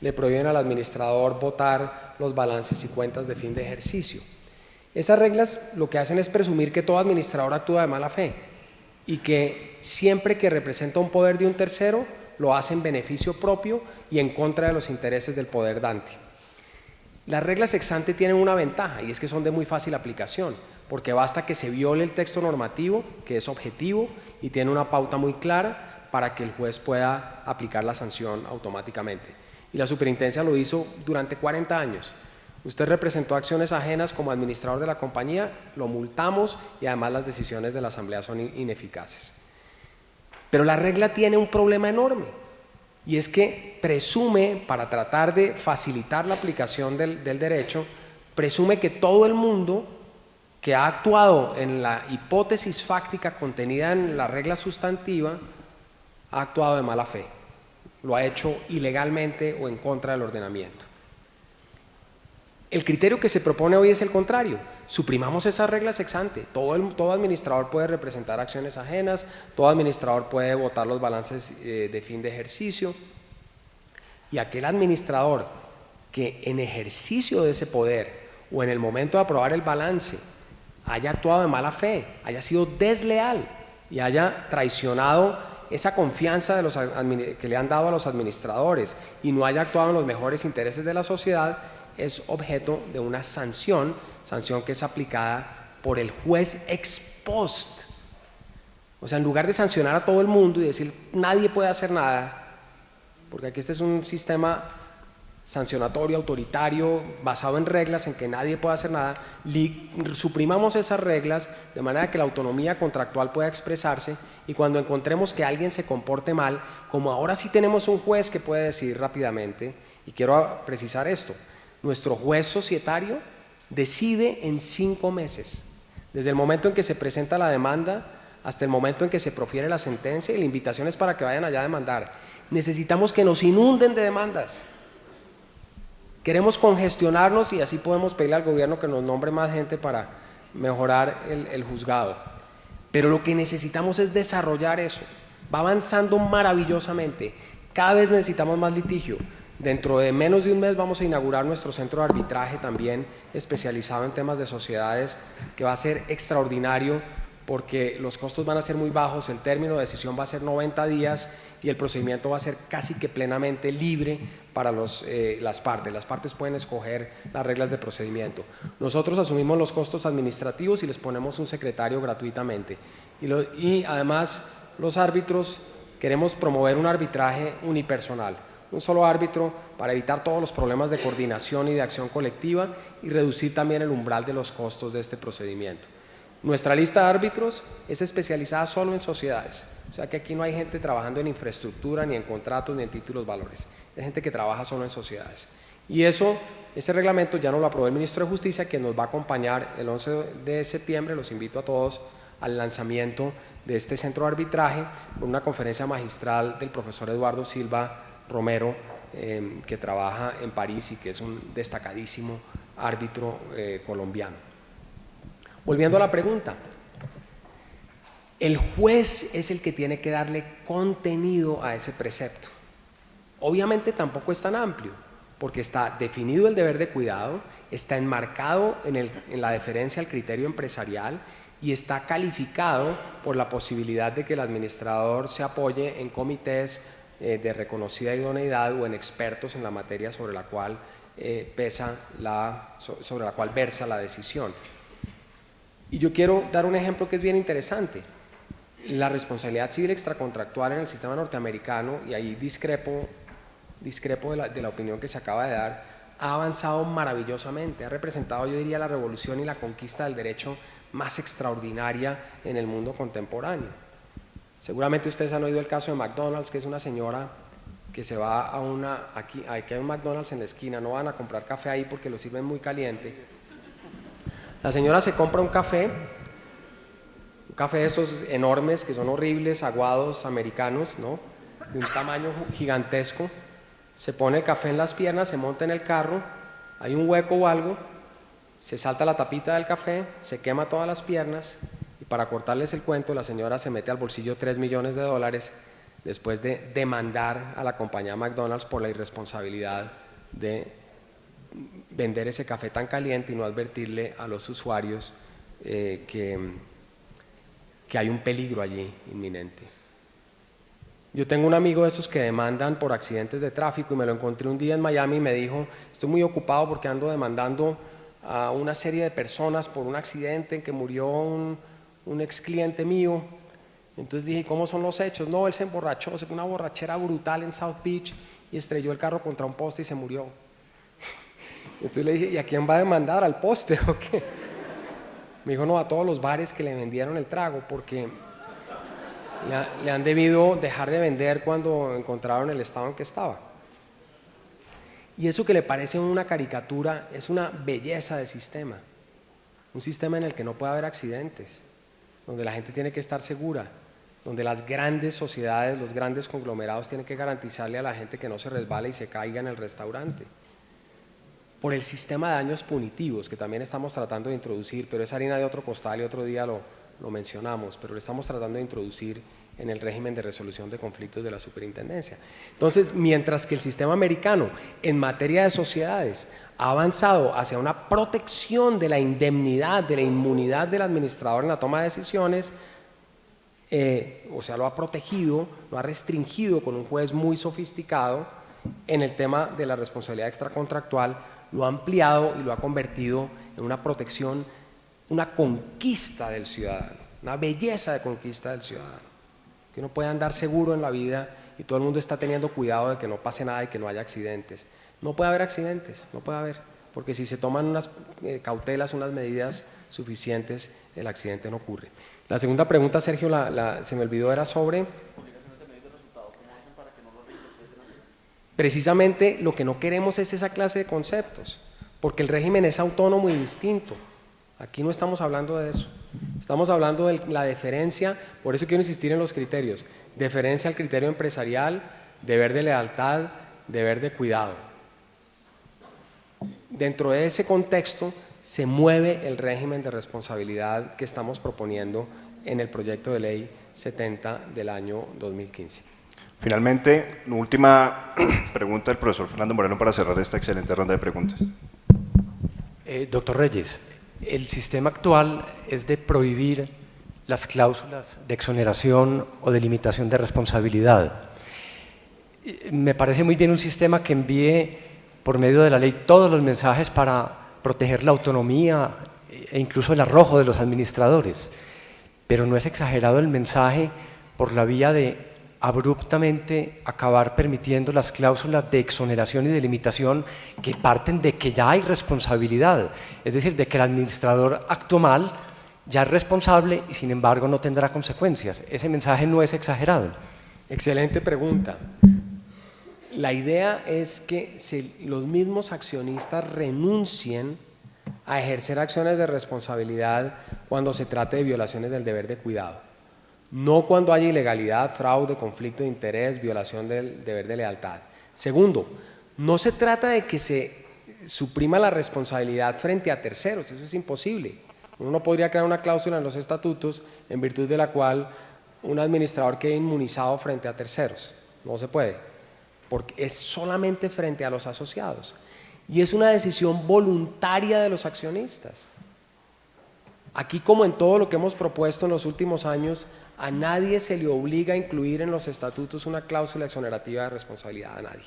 le prohíben al administrador votar los balances y cuentas de fin de ejercicio. Esas reglas lo que hacen es presumir que todo administrador actúa de mala fe y que siempre que representa un poder de un tercero lo hace en beneficio propio y en contra de los intereses del poder dante. Las reglas ex ante tienen una ventaja y es que son de muy fácil aplicación, porque basta que se viole el texto normativo, que es objetivo y tiene una pauta muy clara para que el juez pueda aplicar la sanción automáticamente. Y la superintendencia lo hizo durante 40 años. Usted representó acciones ajenas como administrador de la compañía, lo multamos y además las decisiones de la asamblea son ineficaces. Pero la regla tiene un problema enorme y es que presume, para tratar de facilitar la aplicación del derecho, presume que todo el mundo que ha actuado en la hipótesis fáctica contenida en la regla sustantiva ha actuado de mala fe, lo ha hecho ilegalmente o en contra del ordenamiento. El criterio que se propone hoy es el contrario, suprimamos esas reglas ex ante, todo administrador puede representar acciones ajenas, todo administrador puede votar los balances de fin de ejercicio, y aquel administrador que en ejercicio de ese poder o en el momento de aprobar el balance haya actuado de mala fe, haya sido desleal y haya traicionado esa confianza que le han dado a los administradores y no haya actuado en los mejores intereses de la sociedad, es objeto de una sanción que es aplicada por el juez ex post. O sea, en lugar de sancionar a todo el mundo y decir nadie puede hacer nada, porque aquí este es un sistema sancionatorio, autoritario, basado en reglas en que nadie puede hacer nada, suprimamos esas reglas de manera que la autonomía contractual pueda expresarse y cuando encontremos que alguien se comporte mal, como ahora sí tenemos un juez que puede decidir rápidamente, y quiero precisar esto, nuestro juez societario decide en 5 meses, desde el momento en que se presenta la demanda hasta el momento en que se profiere la sentencia, y la invitación es para que vayan allá a demandar. Necesitamos que nos inunden de demandas. Queremos congestionarnos y así podemos pedirle al gobierno que nos nombre más gente para mejorar el juzgado. Pero lo que necesitamos es desarrollar eso. Va avanzando maravillosamente. Cada vez necesitamos más litigio. Dentro de menos de un mes vamos a inaugurar nuestro centro de arbitraje también especializado en temas de sociedades, que va a ser extraordinario porque los costos van a ser muy bajos, el término de decisión va a ser 90 días y el procedimiento va a ser casi que plenamente libre para las partes. Las partes pueden escoger las reglas de procedimiento. Nosotros asumimos los costos administrativos y les ponemos un secretario gratuitamente. Y además los árbitros queremos promover un arbitraje unipersonal, un solo árbitro para evitar todos los problemas de coordinación y de acción colectiva y reducir también el umbral de los costos de este procedimiento. Nuestra lista de árbitros es especializada solo en sociedades, o sea que aquí no hay gente trabajando en infraestructura, ni en contratos, ni en títulos valores, hay gente que trabaja solo en sociedades. Y ese reglamento ya nos lo aprobó el Ministro de Justicia, que nos va a acompañar el 11 de septiembre, los invito a todos al lanzamiento de este centro de arbitraje, con una conferencia magistral del profesor Eduardo Silva Romero, que trabaja en París y que es un destacadísimo árbitro colombiano. Volviendo a la pregunta, el juez es el que tiene que darle contenido a ese precepto. Obviamente tampoco es tan amplio, porque está definido el deber de cuidado, está enmarcado en la deferencia al criterio empresarial y está calificado por la posibilidad de que el administrador se apoye en comités de reconocida idoneidad o en expertos en la materia sobre la cual versa la decisión. Y yo quiero dar un ejemplo que es bien interesante. La responsabilidad civil extracontractual en el sistema norteamericano, y ahí discrepo de la opinión que se acaba de dar, ha avanzado maravillosamente, ha representado, yo diría, la revolución y la conquista del derecho más extraordinaria en el mundo contemporáneo. Seguramente ustedes han oído el caso de McDonald's, que es una señora que se va aquí hay un McDonald's en la esquina, no van a comprar café ahí porque lo sirven muy caliente. La señora se compra un café de esos enormes que son horribles, aguados, americanos, ¿no? De un tamaño gigantesco. Se pone el café en las piernas, se monta en el carro, hay un hueco o algo, se salta la tapita del café, se quema todas las piernas y para cortarles el cuento la señora se mete al bolsillo $3 millones después de demandar a la compañía McDonald's por la irresponsabilidad de vender ese café tan caliente y no advertirle a los usuarios que hay un peligro allí inminente. Yo tengo un amigo de esos que demandan por accidentes de tráfico y me lo encontré un día en Miami y me dijo, estoy muy ocupado porque ando demandando a una serie de personas por un accidente en que murió un ex cliente mío. Entonces dije, ¿cómo son los hechos? No, él se emborrachó, se fue una borrachera brutal en South Beach y estrelló el carro contra un poste y se murió. Entonces le dije, ¿y a quién va a demandar? ¿Al poste o qué? Me dijo, no, a todos los bares que le vendieron el trago porque le han debido dejar de vender cuando encontraron el estado en que estaba. Y eso que le parece una caricatura es una belleza de sistema. Un sistema en el que no puede haber accidentes, donde la gente tiene que estar segura, donde las grandes sociedades, los grandes conglomerados tienen que garantizarle a la gente que no se resbale y se caiga en el restaurante. Por el sistema de daños punitivos que también estamos tratando de introducir, pero es harina de otro costal y otro día lo mencionamos, pero lo estamos tratando de introducir en el régimen de resolución de conflictos de la superintendencia. Entonces, mientras que el sistema americano en materia de sociedades ha avanzado hacia una protección de la indemnidad, de la inmunidad del administrador en la toma de decisiones, o sea, lo ha protegido, lo ha restringido con un juez muy sofisticado, en el tema de la responsabilidad extracontractual lo ha ampliado y lo ha convertido en una protección, una conquista del ciudadano, una belleza de conquista del ciudadano, que uno puede andar seguro en la vida y todo el mundo está teniendo cuidado de que no pase nada y que no haya accidentes. No puede haber accidentes, no puede haber, porque si se toman unas cautelas, unas medidas suficientes, el accidente no ocurre. La segunda pregunta, Sergio, se me olvidó, era sobre... Precisamente lo que no queremos es esa clase de conceptos, porque el régimen es autónomo y distinto. Aquí no estamos hablando de eso. Estamos hablando de la deferencia, por eso quiero insistir en los criterios. Deferencia al criterio empresarial, deber de lealtad, deber de cuidado. Dentro de ese contexto se mueve el régimen de responsabilidad que estamos proponiendo en el proyecto de ley 70 del año 2015. Finalmente, última pregunta del profesor Fernando Moreno para cerrar esta excelente ronda de preguntas. Doctor Reyes, el sistema actual es de prohibir las cláusulas de exoneración o de limitación de responsabilidad. Me parece muy bien un sistema que envíe por medio de la ley todos los mensajes para proteger la autonomía e incluso el arrojo de los administradores, pero no es exagerado el mensaje por la vía de abruptamente acabar permitiendo las cláusulas de exoneración y de limitación que parten de que ya hay responsabilidad, es decir, de que el administrador actuó mal, ya es responsable y sin embargo no tendrá consecuencias. Ese mensaje no es exagerado. Excelente pregunta. La idea es que los mismos accionistas renuncien a ejercer acciones de responsabilidad cuando se trate de violaciones del deber de cuidado. No cuando haya ilegalidad, fraude, conflicto de interés, violación del deber de lealtad, Segundo, no se trata de que se suprima la responsabilidad frente a terceros, eso es imposible. Uno no podría crear una cláusula en los estatutos en virtud de la cual un administrador quede inmunizado frente a terceros. No se puede, porque es solamente frente a los asociados. Y es una decisión voluntaria de los accionistas. Aquí, como en todo lo que hemos propuesto en los últimos años, a nadie se le obliga a incluir en los estatutos una cláusula exonerativa de responsabilidad, a nadie.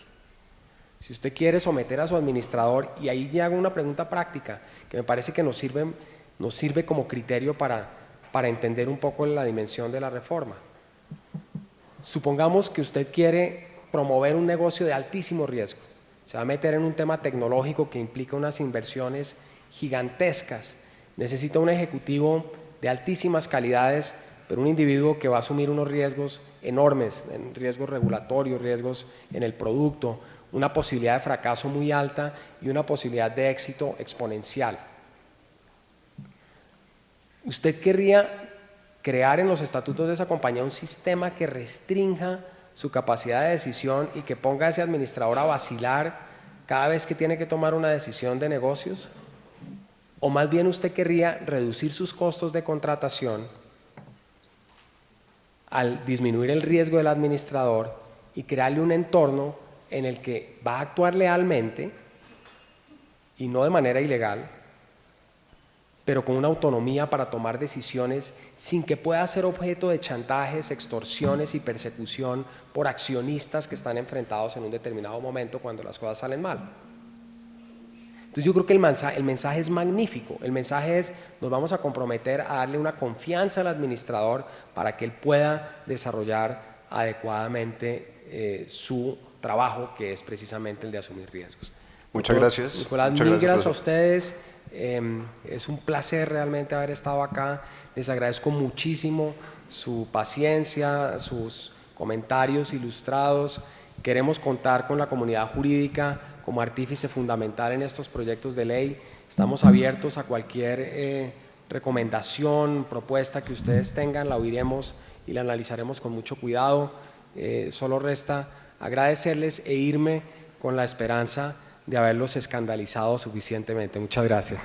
Si usted quiere someter a su administrador, y ahí le hago una pregunta práctica, que me parece que nos sirve como criterio para entender un poco la dimensión de la reforma. Supongamos que usted quiere promover un negocio de altísimo riesgo, se va a meter en un tema tecnológico que implica unas inversiones gigantescas, necesita un ejecutivo de altísimas calidades, pero un individuo que va a asumir unos riesgos enormes, en riesgos regulatorios, riesgos en el producto, una posibilidad de fracaso muy alta y una posibilidad de éxito exponencial. ¿Usted querría crear en los estatutos de esa compañía un sistema que restrinja su capacidad de decisión y que ponga a ese administrador a vacilar cada vez que tiene que tomar una decisión de negocios? ¿O más bien usted querría reducir sus costos de contratación al disminuir el riesgo del administrador y crearle un entorno en el que va a actuar lealmente y no de manera ilegal, pero con una autonomía para tomar decisiones sin que pueda ser objeto de chantajes, extorsiones y persecución por accionistas que están enfrentados en un determinado momento cuando las cosas salen mal? Entonces yo creo que el mensaje es magnífico. El mensaje es: nos vamos a comprometer a darle una confianza al administrador para que él pueda desarrollar adecuadamente su trabajo, que es precisamente el de asumir riesgos. Muchas gracias. Nicolás, mil gracias a ustedes. Es un placer realmente haber estado acá. Les agradezco muchísimo su paciencia, sus comentarios ilustrados. Queremos contar con la comunidad jurídica como artífice fundamental en estos proyectos de ley. Estamos abiertos a cualquier recomendación, propuesta que ustedes tengan, la oiremos y la analizaremos con mucho cuidado. Solo resta agradecerles e irme con la esperanza de haberlos escandalizado suficientemente. Muchas gracias.